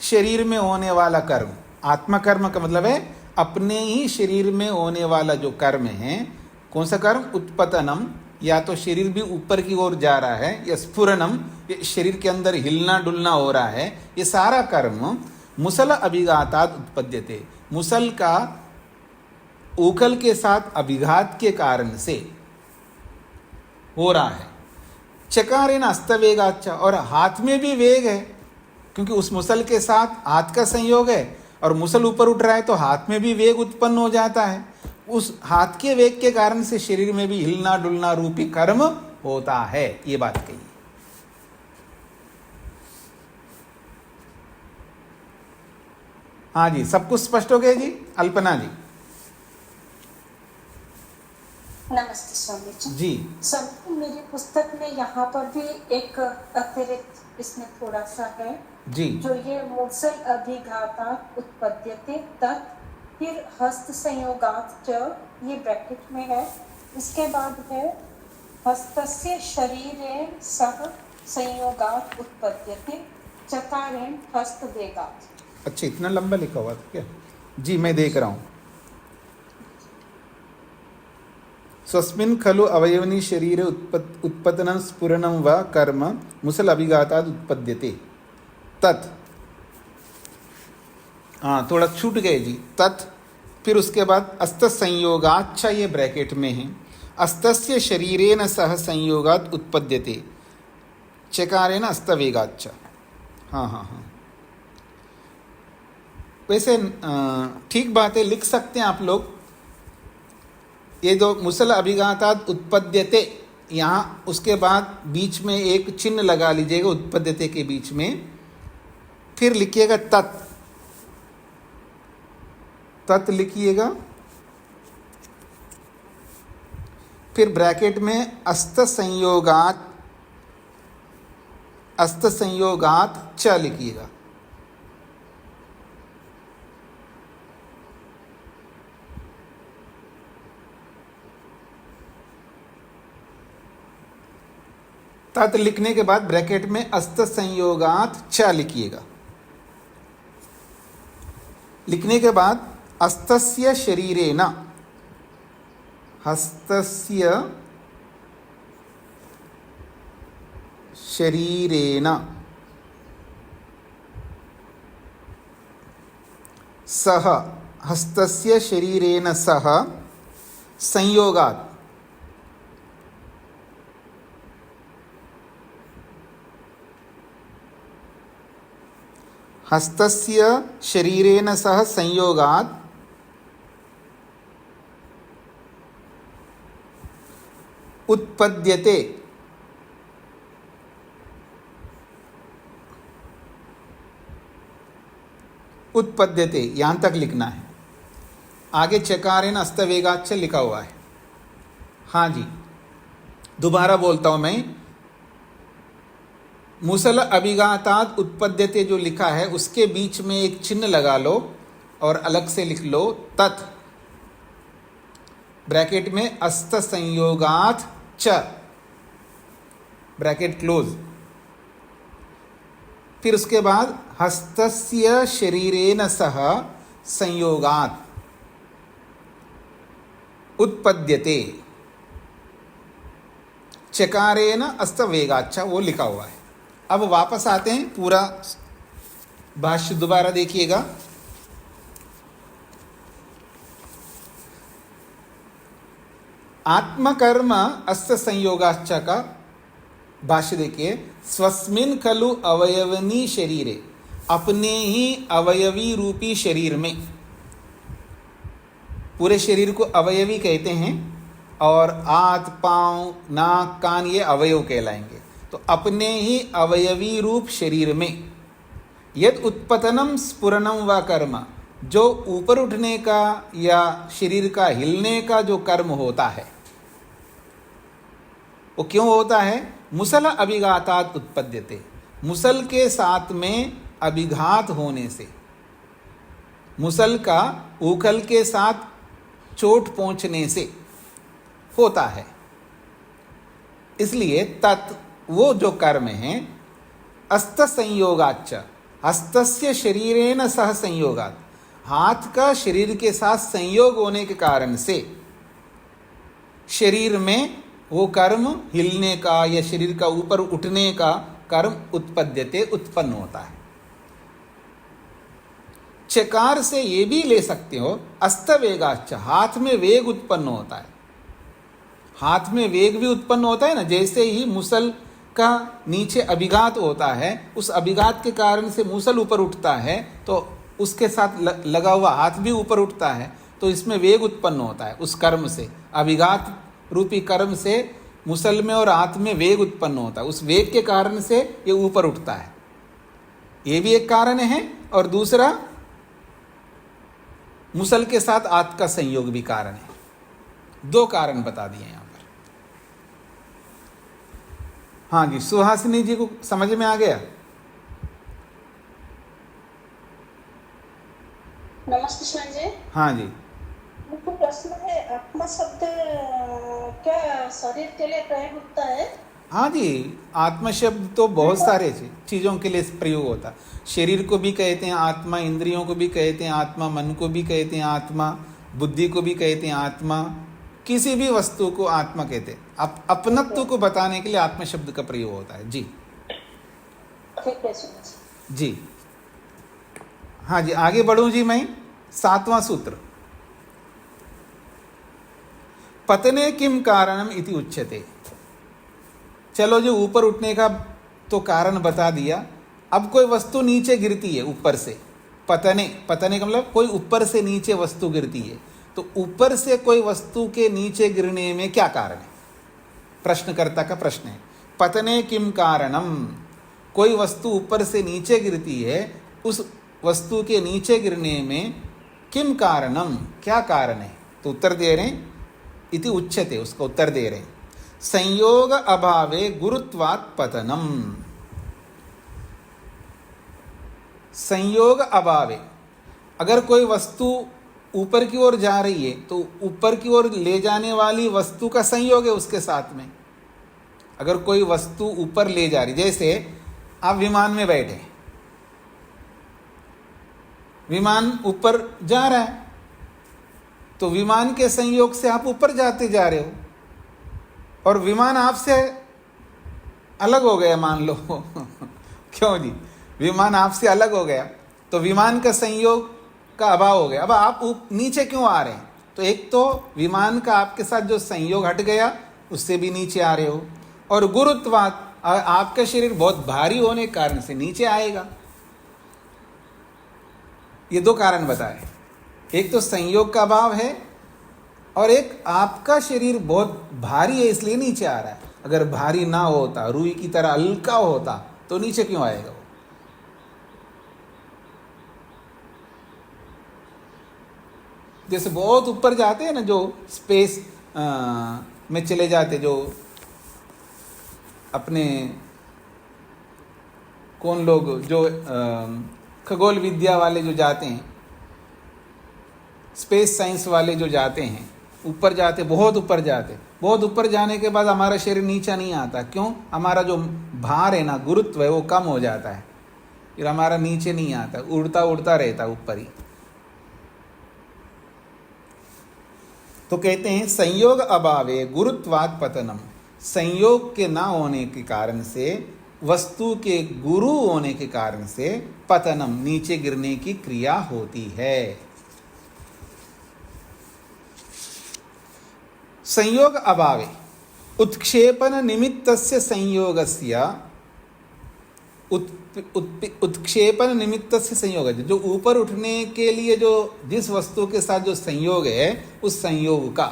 शरीर में होने वाला कर्म। आत्मा कर्म का मतलब है अपने ही शरीर में होने वाला जो कर्म है। कौन सा कर्म? उत्पतनम, या तो शरीर भी ऊपर की ओर जा रहा है, या स्फुरनम, ये शरीर के अंदर हिलना डुलना हो रहा है। ये सारा कर्म मुसल अभिघातात् उत्पद्यते, मुसल का ऊखल के साथ अभिघात के कारण से हो रहा है। चकारेण अस्तवेगाच्च, और हाथ में भी वेग है, क्योंकि उस मुसल के साथ हाथ का संयोग है और मुसल ऊपर उठ रहा है तो हाथ में भी वेग उत्पन्न हो जाता है। उस हाथ के वेग के कारण से शरीर में भी हिलना डुलना रूपी कर्म होता है। ये बात कही। हाँ जी, सब कुछ स्पष्ट हो गया जी? अल्पना जी। नमस्ते स्वामी जी। जी स्वामी, मेरी पुस्तक में यहाँ पर भी एक अतिरिक्त इसमें थोड़ा सा है जी। जो ये मुसल अभिघातात् उत्पद्यते तत्, फिर हस्त संयोगात् च, ये ब्रैकेट में है। इसके बाद है हस्तस्य शरीरेण सह संयोगात् उत्पद्यते चकारेण हस्तवेगात्। अच्छा, इतना लंबा लिखा हुआ था क्या? जी मैं देख रहा हूँ। स्वस्मिन् खलु अवयवनी शरीरे उत्पतनं स्फुरणं व कर्म मुसल अभिघातात् उत्पद्यते तत्। हाँ, थोड़ा छूट गए जी। तत्, फिर उसके बाद अस्त संयोगाच्च, ये ब्रैकेट में है। अस्तस्य शरीरेण सह संयोगात् उत्पद्यते चकारेण अस्तवेगाच्च। हाँ हाँ हाँ, वैसे ठीक बात है, लिख सकते हैं आप लोग। ये दो मुसल अभिघातात् उत्पद्यते, यहाँ उसके बाद बीच में एक चिन्ह लगा लीजिएगा उत्पद्यते के बीच में, फिर लिखिएगा तत्, तत् लिखिएगा, फिर ब्रैकेट में अस्त संयोगात च लिखिएगा। तत् लिखने के बाद ब्रैकेट में अस्त संयोगात च लिखिएगा। लिखने के बाद अस्तस्य शरीरेण, हस्तस्य शरीरेण सह, हस्तस्य शरीरेण सह संयोगात्, हस्तस्य शरीरेण सह संयोगात् उत्पद्यते, उत्पद्यते यहां तक लिखना है। आगे चकारेण अस्तवेगाच्च लिखा हुआ है। हाँ जी, दोबारा बोलता हूं मैं, मुसल अभिघातात् उत्पद्यते जो लिखा है उसके बीच में एक चिन्ह लगा लो और अलग से लिख लो तत्, ब्रैकेट में अस्त संयोगात् च, ब्रैकेट क्लोज। फिर उसके बाद हस्तस्य शरीरेण सह संयोगात् उत्पद्यते, चकारेण अस्तवेगाच्च वो लिखा हुआ है। अब वापस आते हैं, पूरा भाष्य दोबारा देखिएगा। आत्मकर्म अस्य संयोगाच्च का भाष्य देखिए। स्वस्मिन् खलु अवयवनी शरीरे, अपने ही अवयवी रूपी शरीर में, पूरे शरीर को अवयवी कहते हैं और हाथ पांव नाक कान ये अवयव कहलाएंगे। तो अपने ही अवयवी रूप शरीर में यद उत्पतनम स्फुरनम व कर्म, जो ऊपर उठने का या शरीर का हिलने का जो कर्म होता है वो क्यों होता है? मुसल अभिघातात् उत्पद्यते, मुसल के साथ में अभिघात होने से, मुसल का ऊखल के साथ चोट पहुंचने से होता है। इसलिए तत् वो जो कर्म है अस्त संयोगाच्च, हस्तस्य शरीरेण सह संयोगात्, हाथ का शरीर के साथ संयोग होने के कारण से शरीर में वो कर्म हिलने का या शरीर का ऊपर उठने का कर्म उत्पद्यते उत्पन्न होता है। चकार से ये भी ले सकते हो अस्तवेगाच्च, हाथ में वेग उत्पन्न होता है। हाथ में वेग भी उत्पन्न होता है ना, जैसे ही मुसल का नीचे अभिघात होता है, उस अभिघात के कारण से मुसल ऊपर उठता है तो उसके साथ लगा हुआ हाथ भी ऊपर उठता है, तो इसमें वेग उत्पन्न होता है। उस कर्म से, अभिघात रूपी कर्म से मुसल में और हाथ में वेग उत्पन्न होता है, उस वेग के कारण से ये ऊपर उठता है। ये भी एक कारण है, और दूसरा मुसल के साथ हाथ का संयोग भी कारण है। दो कारण बता दिए यहां पर। हाँ जी, सुहासिनी जी को समझ में आ गया? नमस्ते स्वामी जी। हाँ जी, मुझे प्रश्न है, आत्मा शब्द क्या शरीर के लिए प्रयोग होता है? हाँ जी, आत्मा शब्द तो बहुत सारे चीज़ों के लिए प्रयोग होता है। शरीर को भी कहते हैं आत्मा, इंद्रियों को भी कहते हैं आत्मा, मन को भी कहते हैं आत्मा, बुद्धि को भी कहते हैं आत्मा, किसी भी वस्तु को आत्मा कहते हैं। अपनत्व को बताने के लिए आत्मा शब्द का प्रयोग होता है। जी ठीक है स्वामी जी। हाँ जी, आगे बढ़ूं जी मैं। 7वां सूत्र, पतने किम कारणम इति उच्यते। चलो, जो ऊपर उठने का तो कारण बता दिया, अब कोई वस्तु नीचे गिरती है ऊपर से, पतने, पतने का मतलब कोई ऊपर से नीचे वस्तु गिरती है, तो ऊपर से कोई वस्तु के नीचे गिरने में क्या कारण है? प्रश्नकर्ता का प्रश्न है। पतने किम कारणम, कोई वस्तु ऊपर से नीचे गिरती है, उस वस्तु के नीचे गिरने में किम कारणम, क्या कारण है? तो उत्तर दे रहे हैं इति उच्यते, उसका उत्तर दे रहे हैं संयोग अभावे गुरुत्वात् पतनम। संयोग अभावे, अगर कोई वस्तु ऊपर की ओर जा रही है तो ऊपर की ओर ले जाने वाली वस्तु का संयोग है उसके साथ में। अगर कोई वस्तु ऊपर ले जा रही, जैसे आप विमान में बैठे, विमान ऊपर जा रहा है तो विमान के संयोग से आप ऊपर जाते जा रहे हो, और विमान आपसे अलग हो गया मान लो क्यों जी, विमान आपसे अलग हो गया तो विमान का संयोग का अभाव हो गया। अब आप नीचे क्यों आ रहे हैं? तो एक तो विमान का आपके साथ जो संयोग हट गया उससे भी नीचे आ रहे हो, और गुरुत्वात् आपका शरीर बहुत भारी होने के कारण से नीचे आएगा। ये दो कारण बताए, एक तो संयोग का अभाव है और एक आपका शरीर बहुत भारी है इसलिए नीचे आ रहा है। अगर भारी ना होता, रुई की तरह हल्का होता तो नीचे क्यों आएगा वो? जैसे बहुत ऊपर जाते हैं ना, जो स्पेस में चले जाते, जो अपने कौन लोग जो खगोल विद्या वाले जो जाते हैं, स्पेस साइंस वाले जो जाते हैं, ऊपर जाते, बहुत ऊपर जाते, बहुत ऊपर जाने के बाद हमारा शरीर नीचा नहीं आता। क्यों? हमारा जो भार है ना, गुरुत्व है, वो कम हो जाता है, फिर हमारा नीचे नहीं आता, उड़ता उड़ता रहता ऊपर ही। तो कहते हैं संयोग अभावे गुरुत्वात् पतनम, संयोग के ना होने के कारण से, वस्तु के गुरु होने के कारण से पतनम, नीचे गिरने की क्रिया होती है। संयोग अभावे उत्क्षेपण निमित्तस्य संयोगस्य, उत्क्षेपण निमित्तस्य संयोग, जो ऊपर उठने के लिए जो जिस वस्तु के साथ जो संयोग है, उस संयोग का,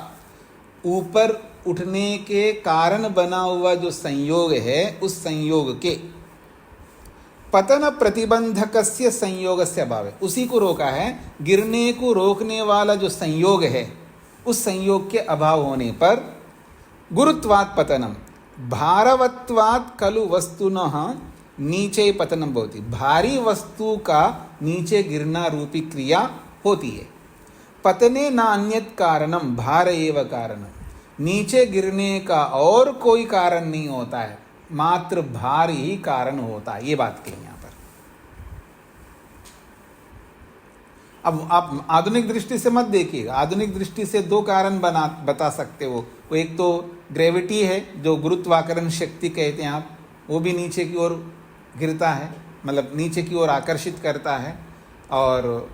ऊपर उठने के कारण बना हुआ जो संयोग है, उस संयोग के पतन प्रतिबंधकस्य संयोगस्य अभावे, उसी को रोका है, गिरने को रोकने वाला जो संयोग है उस संयोग के अभाव होने पर गुरुत्वात् पतनम, भारवत्वात् खलु वस्तुनः नीचे पतनम भवति, भारी वस्तु का नीचे गिरना रूपी क्रिया होती है। पतने न अन्यत् कारणम भार एव कारणम, नीचे गिरने का और कोई कारण नहीं होता है, मात्र भार ही कारण होता है। ये बात कही यहाँ पर। अब आप आधुनिक दृष्टि से मत देखिएगा, आधुनिक दृष्टि से दो कारण बता सकते हो। वो एक तो ग्रेविटी है, जो गुरुत्वाकर्षण शक्ति कहते हैं आप, वो भी नीचे की ओर गिरता है, मतलब नीचे की ओर आकर्षित करता है, और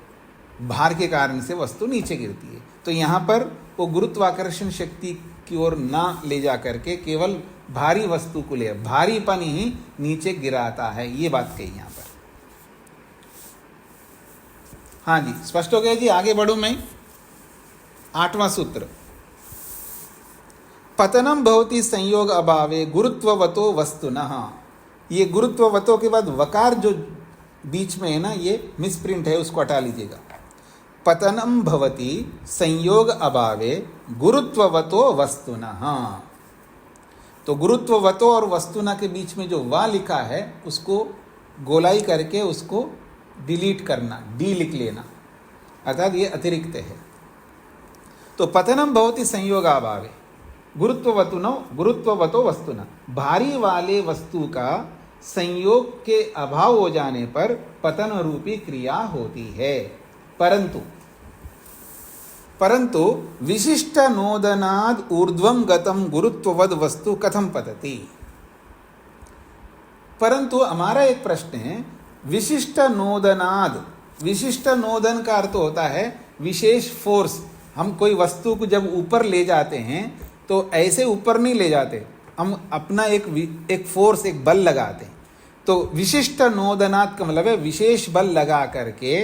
भार के कारण से वस्तु नीचे गिरती है। तो यहाँ पर वो गुरुत्वाकर्षण शक्ति की ओर ना ले जा करके केवल भारी वस्तु को ले, भारीपन ही नीचे गिराता है। ये बात कही यहाँ पर। हाँ जी, स्पष्ट हो गया जी। आगे बढ़ूं मैं। 8वां सूत्र, पतनम भवति संयोग अभावे गुरुत्ववतो वस्तुनः। ये गुरुत्ववतो के बाद वकार जो बीच में है ना, ये मिसप्रिंट है, उसको हटा लीजिएगा। पतनम भवति संयोग अभावे गुरुत्ववतो वस्तुनः। तो गुरुत्ववतो और वस्तुना के बीच में जो वा लिखा है उसको गोलाई करके उसको डिलीट करना, डी लिख लेना, अर्थात ये अतिरिक्त है। तो पतनम भवति संयोग अभावे गुरुत्ववतो वस्तुना, भारी वाले वस्तु का संयोग के अभाव हो जाने पर पतन रूपी क्रिया होती है। परंतु विशिष्ट नोदनाद ऊर्ध्वं गतम गुरुत्ववद वस्तु कथम पतति। परंतु हमारा एक प्रश्न है, विशिष्ट नोदनाद, विशिष्ट नोदन का अर्थ होता है विशेष फोर्स। हम कोई वस्तु को जब ऊपर ले जाते हैं तो ऐसे ऊपर नहीं ले जाते, हम अपना एक फोर्स, एक बल लगाते हैं। तो विशिष्ट नोदनाद का मतलब है विशेष बल लगा करके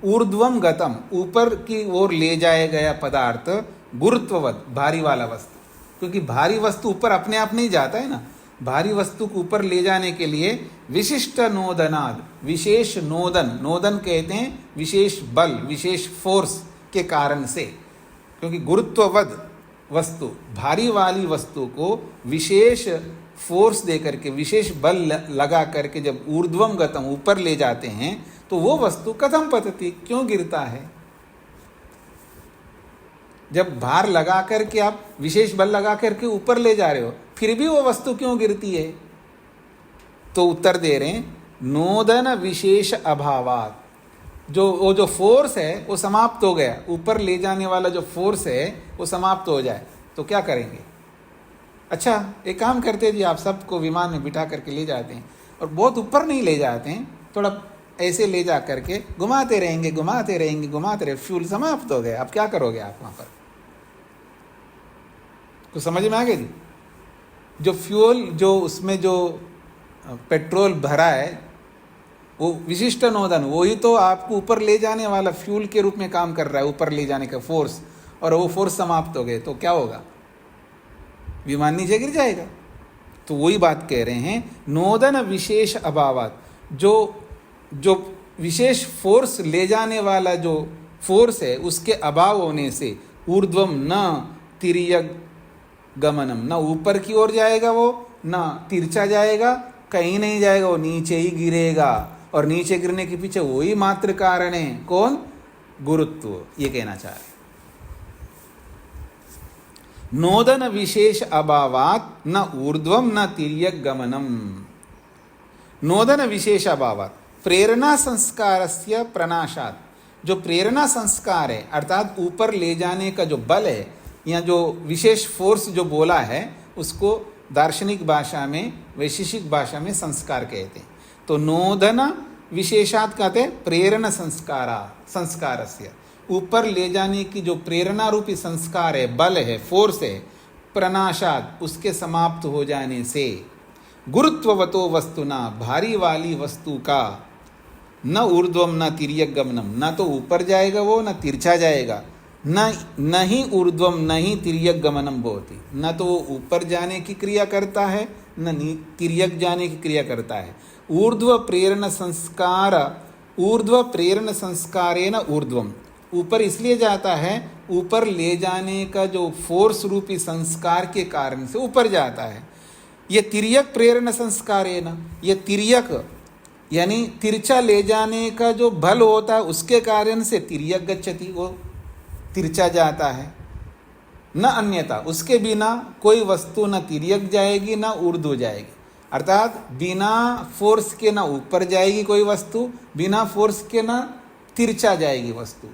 ऊर्ध्वम गतम, ऊपर की ओर ले जाया गया पदार्थ, गुरुत्ववत, भारी वाला वस्तु। क्योंकि भारी वस्तु ऊपर अपने आप नहीं जाता है ना, भारी वस्तु को ऊपर ले जाने के लिए विशिष्ट नोदनाद, विशेष नोदन, नोदन कहते हैं विशेष बल, विशेष फोर्स के कारण से, क्योंकि गुरुत्ववद वस्तु, भारी वाली वस्तु को विशेष फोर्स दे करके, विशेष बल लगा करके जब ऊर्ध्वम गतम, ऊपर ले जाते हैं, तो वो वस्तु कथम पतति, क्यों गिरता है। जब भार लगा करके आप विशेष बल लगा करके ऊपर ले जा रहे हो, फिर भी वो वस्तु क्यों गिरती है। तो उत्तर दे रहे हैं, नोदन विशेष अभावात, वो जो फोर्स है वो समाप्त हो गया, ऊपर ले जाने वाला जो फोर्स है वो समाप्त हो जाए तो क्या करेंगे। अच्छा एक काम करते हैं जी, आप सबको विमान में बिठा करके ले जाते हैं और बहुत ऊपर नहीं ले जाते हैं, थोड़ा ऐसे ले जा करके घुमाते रहेंगे, घुमाते रहेंगे, घुमाते रहे, फ्यूल समाप्त हो गया, अब क्या करोगे आप वहाँ पर। कुछ समझ में आ गया जी। जो फ्यूल, जो उसमें जो पेट्रोल भरा है वो विशिष्ट नोदन, वही तो आपको ऊपर ले जाने वाला फ्यूल के रूप में काम कर रहा है, ऊपर ले जाने का फोर्स, और वो फोर्स समाप्त हो गए तो क्या होगा, विमान नीचे गिर जाएगा। तो वही बात कह रहे हैं, नोदन विशेष अभावात, जो विशेष फोर्स ले जाने वाला जो फोर्स है उसके अभाव होने से ऊर्ध्वम न तिर्यक गमनम, न ऊपर की ओर जाएगा वो, न तिरछा जाएगा, कहीं नहीं जाएगा, वो नीचे ही गिरेगा। और नीचे गिरने के पीछे वही मात्र कारण है, कौन, गुरुत्व। ये कहना चाह रहे, नोदन विशेष अभावात न ऊर्ध्वम न तिर्यक गमनम। नोदन विशेष अभावात प्रेरणा संस्कारस्य प्रनाशात, जो प्रेरणा संस्कार है अर्थात ऊपर ले जाने का जो बल है या जो विशेष फोर्स जो बोला है, उसको दार्शनिक भाषा में, वैशेषिक भाषा में संस्कार कहते हैं। तो नोदन विशेषात कहते प्रेरणा संस्कारस्य, ऊपर ले जाने की जो प्रेरणा रूपी संस्कार है, बल है, फोर्स है, प्रनाशात उसके समाप्त हो जाने से, गुरुत्ववतो वस्तुना भारी वाली वस्तु का, न ऊर्ध्वम न तिर्यक गमनम, न तो ऊपर जाएगा वो, न तिरछा जाएगा, न ही ऊर्ध्वम न ही तिर्यक गमनम भवति, न तो वो ऊपर जाने की क्रिया करता है, न तिर्यक जाने की क्रिया करता है। ऊर्ध्व प्रेरण संस्कारेण ऊर्ध्वम, ऊपर इसलिए जाता है, ऊपर ले जाने का जो फोर्स रूपी संस्कार के कारण से ऊपर जाता है। ये तिर्यक प्रेरण संस्कारेण, ये तिर्यक यानी तिरछा ले जाने का जो बल होता है उसके कारण से तिर्यक गच्छति, वो तिरछा जाता है। न अन्यथा, उसके बिना कोई वस्तु न तिर्यक जाएगी न ऊर्ध्व जाएगी, अर्थात बिना फोर्स के ना ऊपर जाएगी कोई वस्तु, बिना फोर्स के ना तिरछा जाएगी वस्तु।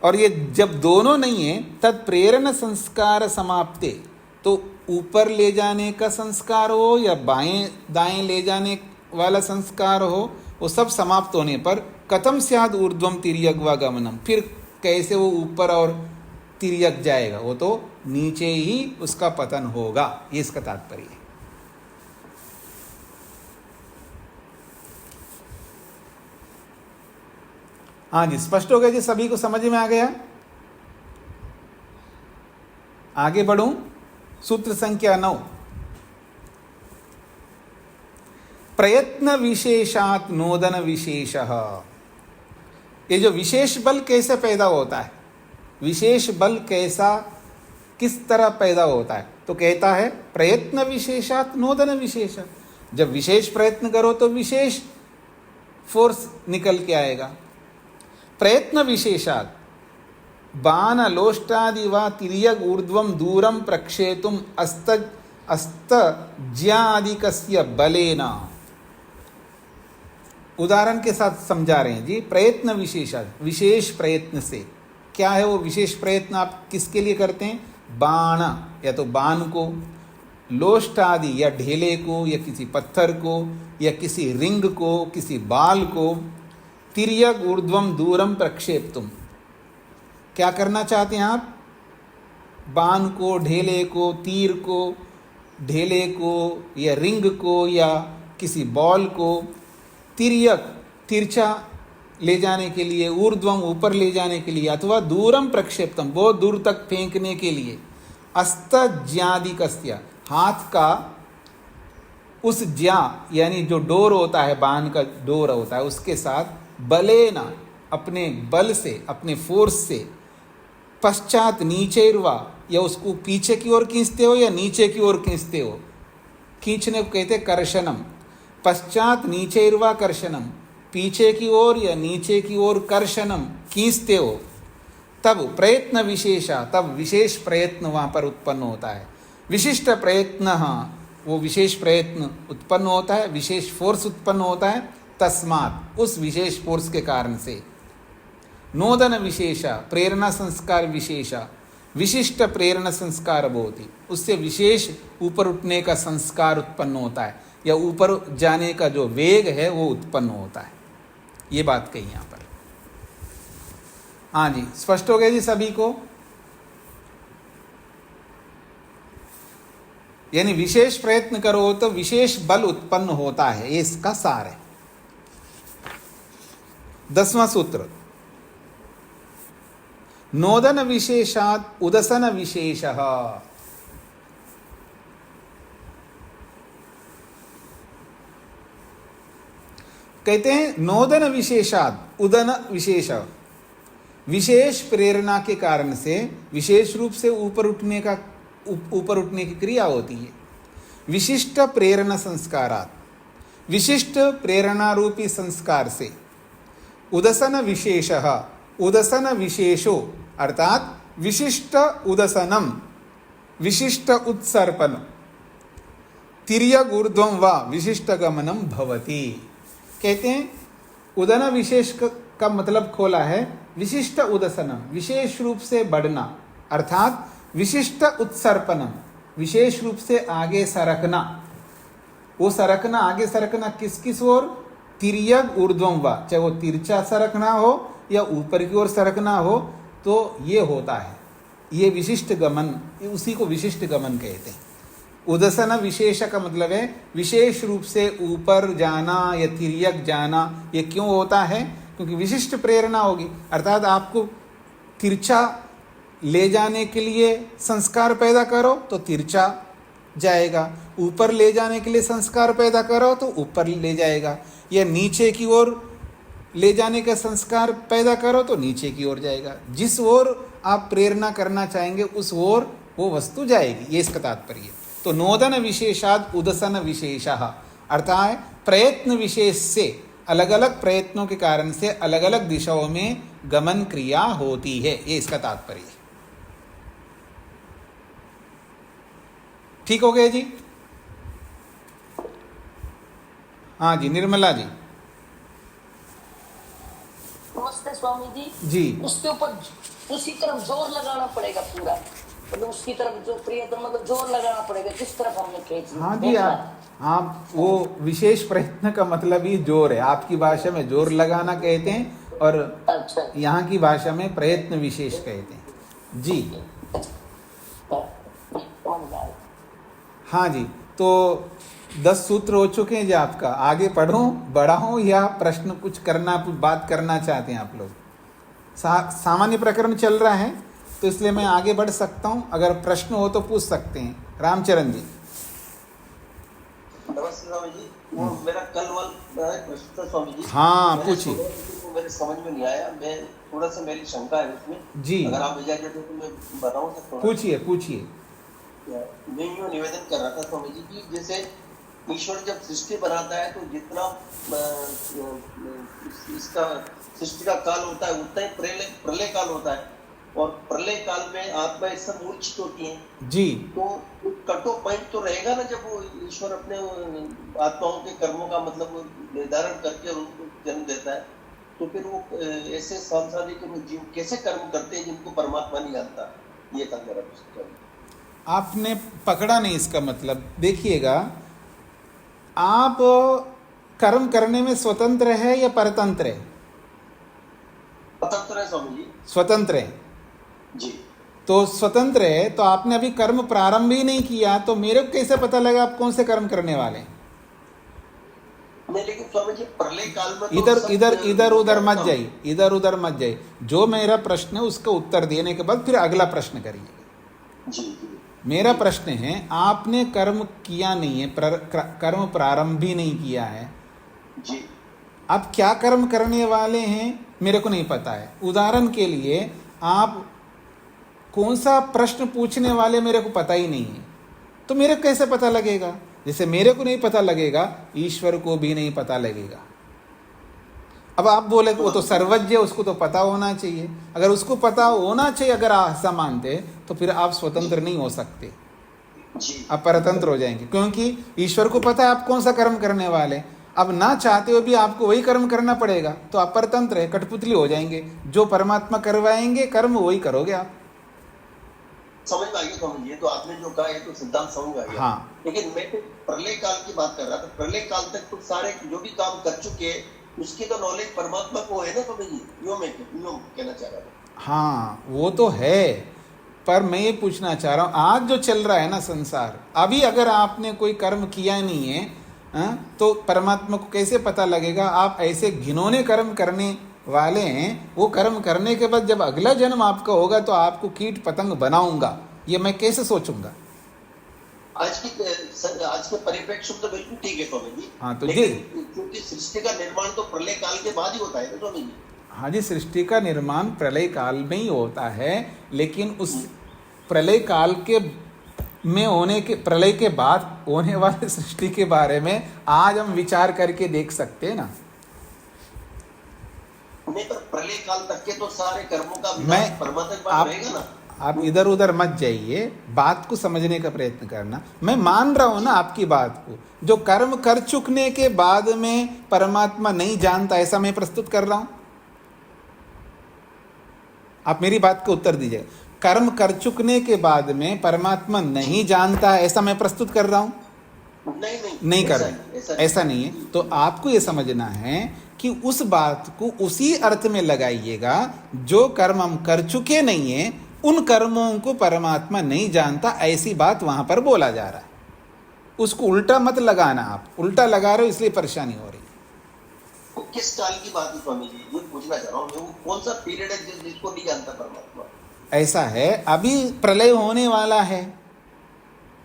और ये जब दोनों नहीं है, तद प्रेरण संस्कार समाप्ते, तो ऊपर ले जाने का संस्कार हो या बाएं दाएं ले जाने वाला संस्कार हो, वो सब समाप्त होने पर कथम स्याद ऊर्ध्वम तिर्यक व गमनम, फिर कैसे वो ऊपर और तिर्यक जाएगा, वो तो नीचे ही उसका पतन होगा। ये इसका तात्पर्य है। हाँ जी, स्पष्ट हो गया जी, सभी को समझ में आ गया। आगे बढ़ूं, सूत्र संख्या 9, प्रयत्न विशेषात नोदन विशेषः। ये जो विशेष बल कैसे पैदा होता है, विशेष बल कैसा किस तरह पैदा होता है, तो कहता है प्रयत्न विशेषात नोदन विशेष। जब विशेष प्रयत्न करो तो विशेष फोर्स निकल के आएगा। प्रयत्न विशेषात बाण लोष्टादि वा तिर्यक ऊर्ध्वम दूरम प्रक्षेतुम अस्त ज्यादिकस्य बलेन। उदाहरण के साथ समझा रहे हैं जी। प्रयत्न विशेषात, विशेष प्रयत्न से। क्या है वो विशेष प्रयत्न, आप किसके लिए करते हैं, बाण या तो बाण को, लोष्ट आदि या ढेले को या किसी पत्थर को या किसी रिंग को, किसी बाल को, तिर्यक ऊर्ध्वम दूरम प्रक्षेप्तुम। क्या करना चाहते हैं आप, बाण को, ढेले को, तीर को, ढेले को या रिंग को या किसी बॉल को तिर्यक तिरछा ले जाने के लिए, ऊर्ध्वम ऊपर ले जाने के लिए, अथवा दूरम प्रक्षेप्तम बहुत दूर तक फेंकने के लिए। अस्तज्ञादिकस्य, हाथ का उस ज्या यानी जो डोर होता है, बाण का डोर होता है, उसके साथ बलेना, अपने बल से, अपने फोर्स से, पश्चात नीचेर्वा, या उसको पीछे की ओर खींचते हो या नीचे की ओर खींचते हो, खींचने को कहते कर्षणम। पश्चात नीचेर्वा कर्षणम, पीछे की ओर या नीचे की ओर कर्षणम, खींचते हो, तब प्रयत्न विशेषा, तब विशेष प्रयत्न वहाँ पर उत्पन्न होता है। विशिष्ट प्रयत्न, वो विशेष प्रयत्न उत्पन्न होता है, विशेष फोर्स उत्पन्न होता है, तस्मात्, उस विशेष फोर्स के कारण से। नोदन विशेषा, प्रेरणा संस्कार विशेषा, विशिष्ट प्रेरणा संस्कार भवति, उससे विशेष ऊपर उठने का संस्कार उत्पन्न होता है, या ऊपर जाने का जो वेग है वो उत्पन्न होता है। ये बात कही यहाँ पर। हाँ जी, स्पष्ट हो गया जी सभी को? यानी विशेष प्रयत्न करो तो विशेष बल उत्पन्न होता है, ये इसका सार है। 10वां सूत्र, नोदन विशेषात् उदसन विशेषः। कहते हैं नोदन विशेषात् उदन विशेष, विशेष प्रेरणा के कारण से विशेष रूप से ऊपर उठने की क्रिया होती है। विशिष्ट प्रेरणा संस्कारात्, विशिष्ट प्रेरणा रूपी संस्कार से, उदसन विशेषः, उदसन विशेषो, अर्थात विशिष्ट उदसनम, विशिष्ट उत्सर्पण, तिर्यक ऊर्ध्वं वा विशिष्ट गमनम भवति। कहते हैं उदन विशेष का मतलब खोला है विशिष्ट उदसनम, विशेष रूप से बढ़ना, अर्थात विशिष्ट उत्सर्पणम, विशेष रूप से आगे सरकना। वो सरकना, आगे सरकना किस किस ओर? तिर्यक ऊर्ध्वं वा, चाहे वो तिरछा सरकना हो या ऊपर की ओर सरकना हो, तो ये होता है, ये विशिष्ट गमन, उसी को विशिष्ट गमन कहते हैं। उदसन विशेष का मतलब है विशेष रूप से ऊपर जाना या तिर्यक जाना। ये क्यों होता है? क्योंकि विशिष्ट प्रेरणा होगी, अर्थात आपको तिरछा ले जाने के लिए संस्कार पैदा करो तो तिरछा जाएगा, ऊपर ले जाने के लिए संस्कार पैदा करो तो ऊपर ले जाएगा, या नीचे की ओर ले जाने का संस्कार पैदा करो तो नीचे की ओर जाएगा। जिस ओर आप प्रेरणा करना चाहेंगे उस ओर वो वस्तु जाएगी, ये इसका तात्पर्य है। तो नोदन विशेषाद उदसन विशेषः, अर्थात प्रयत्न विशेष से, अलग अलग प्रयत्नों के कारण से अलग अलग दिशाओं में गमन क्रिया होती है, ये इसका तात्पर्य है। ठीक हो गया जी? हाँ जी, निर्मला जी। नमस्ते स्वामी जी। जी, उसके ऊपर उसी तरफ जोर लगाना पड़ेगा पूरा, मतलब उसकी तरफ जो प्रियतम, मतलब जोर लगाना पड़ेगा जिस तरफ हमने खींचना। हाँ जी, आप वो विशेष प्रयत्न का मतलब ही जोर है। आपकी भाषा में जोर लगाना कहते हैं और अच्छा, यहाँ की भाषा में प्रयत्न विशेष कहते हैं जी। हाँ जी, तो 10 सूत्र हो चुके हैं जी आपका। आगे पढ़ूं, बढ़ाऊं या प्रश्न कुछ करना, कुछ बात करना चाहते हैं आप लोग? सामान्य प्रकरण चल रहा है तो इसलिए मैं आगे बढ़ सकता हूं, अगर प्रश्न हो तो पूछ सकते हैं। रामचरण जी। नमस्ते स्वामी जी, वो मेरा कल वाला प्रश्न था स्वामी जी। हाँ, पूछिए। मेरे समझ में नहीं आया, मैं थोड़ा सा, मेरी शंका है उसमें जी, अगर आप इजाजत हो तो मैं बताऊं सकता हूँ? पूछिए पूछिए। मैं यूँ निवेदन कर रहा था स्वामी जी कि जैसे ईश्वर जब सृष्टि बनाता है तो जितना इसका सृष्टि का काल होता है उतना ही प्रलय काल होता है, और प्रलय काल में आत्माएं सब मूर्छित होती हैं जी। तो कट ऑफ पॉइंट तो रहेगा ना, जब वो ईश्वर अपने आत्माओं के कर्मों का मतलब निर्धारण करके उनको जन्म देता है, तो फिर वो ऐसे सांसारिक जीव कैसे कर्म करते हैं जिनको परमात्मा नहीं जानता? ये था मेरा प्रश्न। आपने पकड़ा नहीं इसका मतलब। देखिएगा, आप कर्म करने में स्वतंत्र है या परतंत्र है? स्वतंत्र है स्वामी जी। स्वतंत्र है जी। तो स्वतंत्र है तो आपने अभी कर्म प्रारंभ ही नहीं किया, तो मेरे को कैसे पता लगा आप कौन से कर्म करने वाले हैं? नहीं, लेकिन स्वामी जी प्रलय काल में इधर उधर मत जाइए, इधर उधर मत जाइए। जो मेरा प्रश्न है उसका उत्तर देने के बाद फिर अगला प्रश्न करिए। जी जी मेरा प्रश्न है, आपने कर्म किया नहीं है, कर्म प्रारंभ भी नहीं किया है, जी आप क्या कर्म करने वाले हैं मेरे को नहीं पता है। उदाहरण के लिए आप कौन सा प्रश्न पूछने वाले मेरे को पता ही नहीं है, तो मेरे को कैसे पता लगेगा? जैसे मेरे को नहीं पता लगेगा, ईश्वर को भी नहीं पता लगेगा। अब आप बोले वो तो सर्वज्ञ, उसको तो पता होना चाहिए। अगर उसको पता होना चाहिए, अगर आप ऐसा मानते, तो फिर आप स्वतंत्र नहीं हो सकते, जी आप परतंत्र हो जाएंगे, क्योंकि ईश्वर को पता है आप कौन सा कर्म करने वाले। अब ना चाहते हुए भी आपको वही कर्म करना पड़ेगा, तो आप परतंत्र है, कठपुतली हो जाएंगे। जो परमात्मा करवाएंगे कर्म वही करोगे आप। समझ में आ गया स्वामी जी, तो आपने जो कहा है तो सिद्धांत समझ में आ गया। हाँ। लेकिन मैं तो प्रलय काल की बात कर रहा था। प्रलय काल तक तो सारे जो भी काम कर चुके हैं उसकी तो नॉलेज परमात्मा को है ना स्वामी जी, यूं कहना चाह रहा था। हाँ वो तो है, पर मैं ये पूछना चाह रहा हूँ, आज जो चल रहा है ना संसार, अभी अगर आपने कोई कर्म किया नहीं है, तो परमात्मा को कैसे पता लगेगा? आप ऐसे घिनौने कर्म करने वाले हैं, वो कर्म करने के बाद जब अगला जन्म आपका होगा तो आपको कीट पतंग बनाऊंगा, ये मैं कैसे सोचूंगा? आज के परिप्रेक्ष्य में तो बिल्कुल ठीक है स्वामी जी। हाँ तो लेकिन जी, क्योंकि सृष्टि का निर्माण तो प्रलय काल के बाद ही होता है ना स्वामी जी। हाँ जी, सृष्टि का निर्माण प्रलय काल में ही होता है, लेकिन उस प्रलय काल के में होने के, प्रलय के बाद होने वाले सृष्टि के बारे में आज हम विचार करके देख सकते हैं ना। नहीं, पर प्रलय काल तक के तो सारे कर्मों का मैं विनाश परमात्मा के पास रहेगा ना। आप इधर उधर मत जाइए, बात को समझने का प्रयत्न करना। मैं मान रहा हूं ना आपकी बात को, जो कर्म कर चुकने के बाद में परमात्मा नहीं जानता, ऐसा मैं प्रस्तुत कर रहा हूं। आप मेरी बात का उत्तर दीजिए। कर्म कर चुकने के बाद में परमात्मा नहीं जानता, ऐसा मैं प्रस्तुत कर रहा हूं? नहीं कर रहे, ऐसा नहीं है। तो आपको ये समझना है कि उस बात को उसी अर्थ में लगाइएगा, जो कर्म हम कर चुके नहीं है उन कर्मों को परमात्मा नहीं जानता, ऐसी बात वहां पर बोला जा रहा है। उसको उल्टा मत लगाना, आप उल्टा लगा रहे हो इसलिए परेशानी हो रही है। तो किस काल की बात है स्वामी जी, ये पूछना चाह रहा हूँ। वो कौन सा पीरियड है जिसको नहीं जानता परमात्मा? ऐसा है, अभी प्रलय होने वाला है,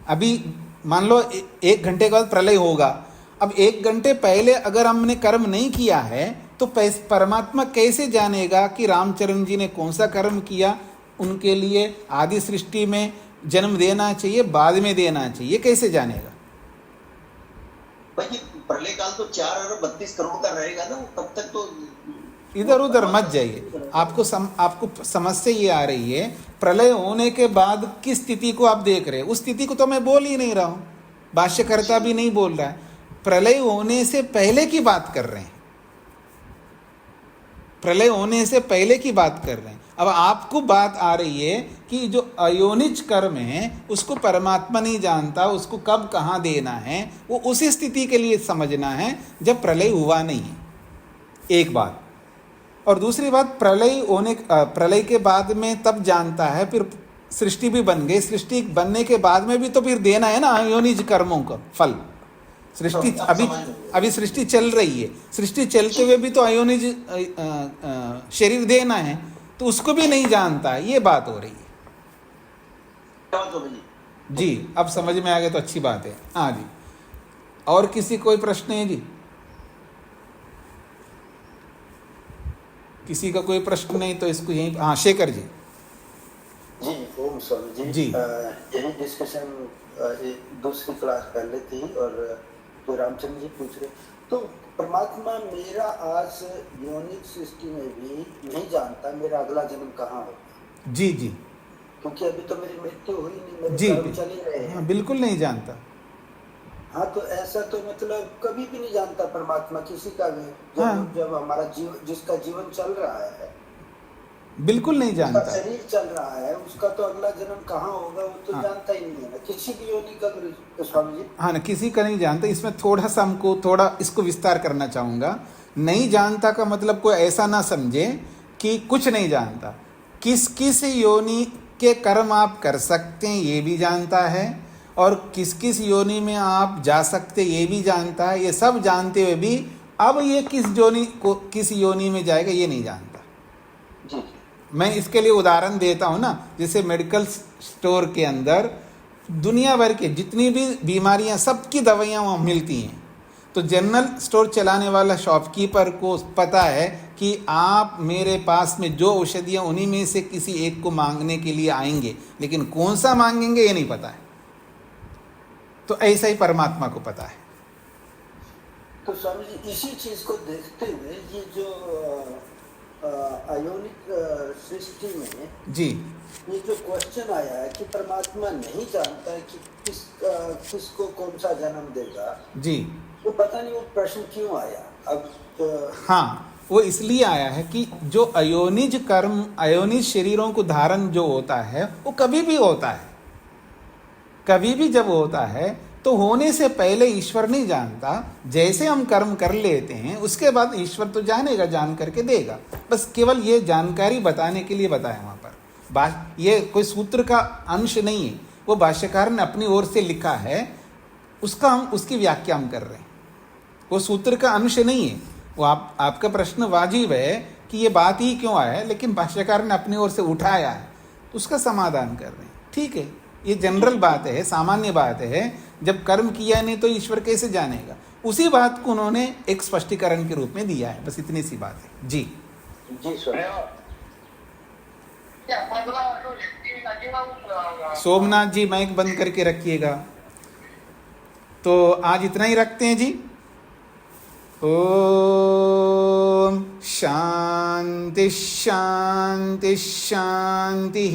अभी मान लो 1 घंटे के बाद प्रलय होगा। अब 1 घंटे पहले अगर हमने कर्म नहीं किया है तो परमात्मा कैसे जानेगा कि रामचरण जी ने कौन सा कर्म किया, उनके लिए आदि सृष्टि में जन्म देना चाहिए, बाद में देना चाहिए, कैसे जानेगा? भाई प्रलय काल तो 4 अरब 32 करोड़ का रहेगा ना, तब तक तो इधर उधर मत जाइए। आपको समस्या ये आ रही है, प्रलय होने के बाद किस स्थिति को आप देख रहे हैं, उस स्थिति को तो मैं बोल ही नहीं रहा हूं, भाष्यकर्ता भी नहीं बोल रहा है। प्रलय होने से पहले की बात कर रहे हैं, प्रलय होने से पहले की बात कर रहे हैं। अब आपको बात आ रही है कि जो अयोनिज कर्म है उसको परमात्मा नहीं जानता, उसको कब कहाँ देना है, वो उसी स्थिति के लिए समझना है जब प्रलय हुआ नहीं है, एक बात। और दूसरी बात, प्रलय के बाद में तब जानता है, फिर सृष्टि भी बन गई, सृष्टि बनने के बाद में भी तो फिर देना है ना अयोनिज कर्मों का फल। सृष्टि अभी सृष्टि चल रही है, सृष्टि चलते हुए भी तो अयोनिज शरीर देना है, तो उसको भी नहीं जानता, ये बात हो रही है जी। अब समझ में आ गया तो अच्छी बात है। हाँ जी, और किसी कोई प्रश्न है जी? किसी का कोई प्रश्न नहीं तो इसको यहीं, हाँ शेखर जी। जी ओम स्वामी जी, यही डिस्कशन दूसरी क्लास पहले थी और तो रामचंद्र जी पूछ रहे, तो परमात्मा मेरा आज योनिक सृष्टि में भी नहीं जानता मेरा अगला जन्म कहाँ होगा। जी जी, क्योंकि अभी तो मेरी मृत्यु हुई नहीं, मेरे जी कर्म चल ही रहे हैं। हाँ, बिल्कुल नहीं जानता। हाँ तो ऐसा तो मतलब कभी भी नहीं जानता परमात्मा किसी का भी, जब हमारा जिसका जीवन चल रहा है, बिल्कुल नहीं जानता, शरीर चल रहा है, उसका तो अगला जन्म कहाँ होगा वो तो जानता ही नहीं है ना, किसी भी योनि का। स्वामी जी हाँ ना, किसी का नहीं जानता। इसमें थोड़ा सा हमको इसको विस्तार करना चाहूँगा। नहीं जानता का मतलब कोई ऐसा ना समझे कि कुछ नहीं जानता। किस किस योनि के कर्म आप कर सकते हैं ये भी जानता है, और किस किस योनि में आप जा सकते ये भी जानता है। ये सब जानते हुए भी अब ये किस योनि में जाएगा ये नहीं जानता। जी। मैं इसके लिए उदाहरण देता हूँ ना, जैसे मेडिकल स्टोर के अंदर दुनिया भर के जितनी भी बीमारियाँ सबकी दवाइयाँ वहाँ मिलती हैं। तो जनरल स्टोर चलाने वाला शॉपकीपर को पता है कि आप मेरे पास में जो औषधियाँ उन्हीं में से किसी एक को मांगने के लिए आएंगे, लेकिन कौन सा मांगेंगे ये नहीं पता है। तो ऐसा ही परमात्मा को पता है। तो स्वामी जी इसी चीज को देखते हुए ये जो आयोनिक सृष्टि में जी ये जो क्वेश्चन आया है कि परमात्मा नहीं जानता है कि किसको कौन सा जन्म देगा, जी, वो पता नहीं वो प्रश्न क्यों आया। अब हाँ, वो इसलिए आया है कि जो अयोनिज कर्म, अयोनिज शरीरों को धारण जो होता है वो कभी भी होता है। कभी भी जब होता है तो होने से पहले ईश्वर नहीं जानता। जैसे हम कर्म कर लेते हैं उसके बाद ईश्वर तो जानेगा, जान करके देगा। बस केवल ये जानकारी बताने के लिए बताया वहाँ पर। ये कोई सूत्र का अंश नहीं है, वो भाष्यकार ने अपनी ओर से लिखा है, उसकी व्याख्या हम कर रहे हैं। वो सूत्र का अंश नहीं है। वो आपका प्रश्न वाजिब है कि ये बात ही क्यों आया है, लेकिन भाष्यकार ने अपनी ओर से उठाया है, उसका समाधान कर रहे हैं। ठीक है, ये जनरल बात है, सामान्य बात है। जब कर्म किया नहीं तो ईश्वर कैसे जानेगा, उसी बात को उन्होंने एक स्पष्टीकरण के रूप में दिया है। बस इतनी सी बात है। जी जी सर। सोमनाथ जी माइक बंद करके रखिएगा। तो आज इतना ही रखते हैं जी। ओम शांति शांति शांति।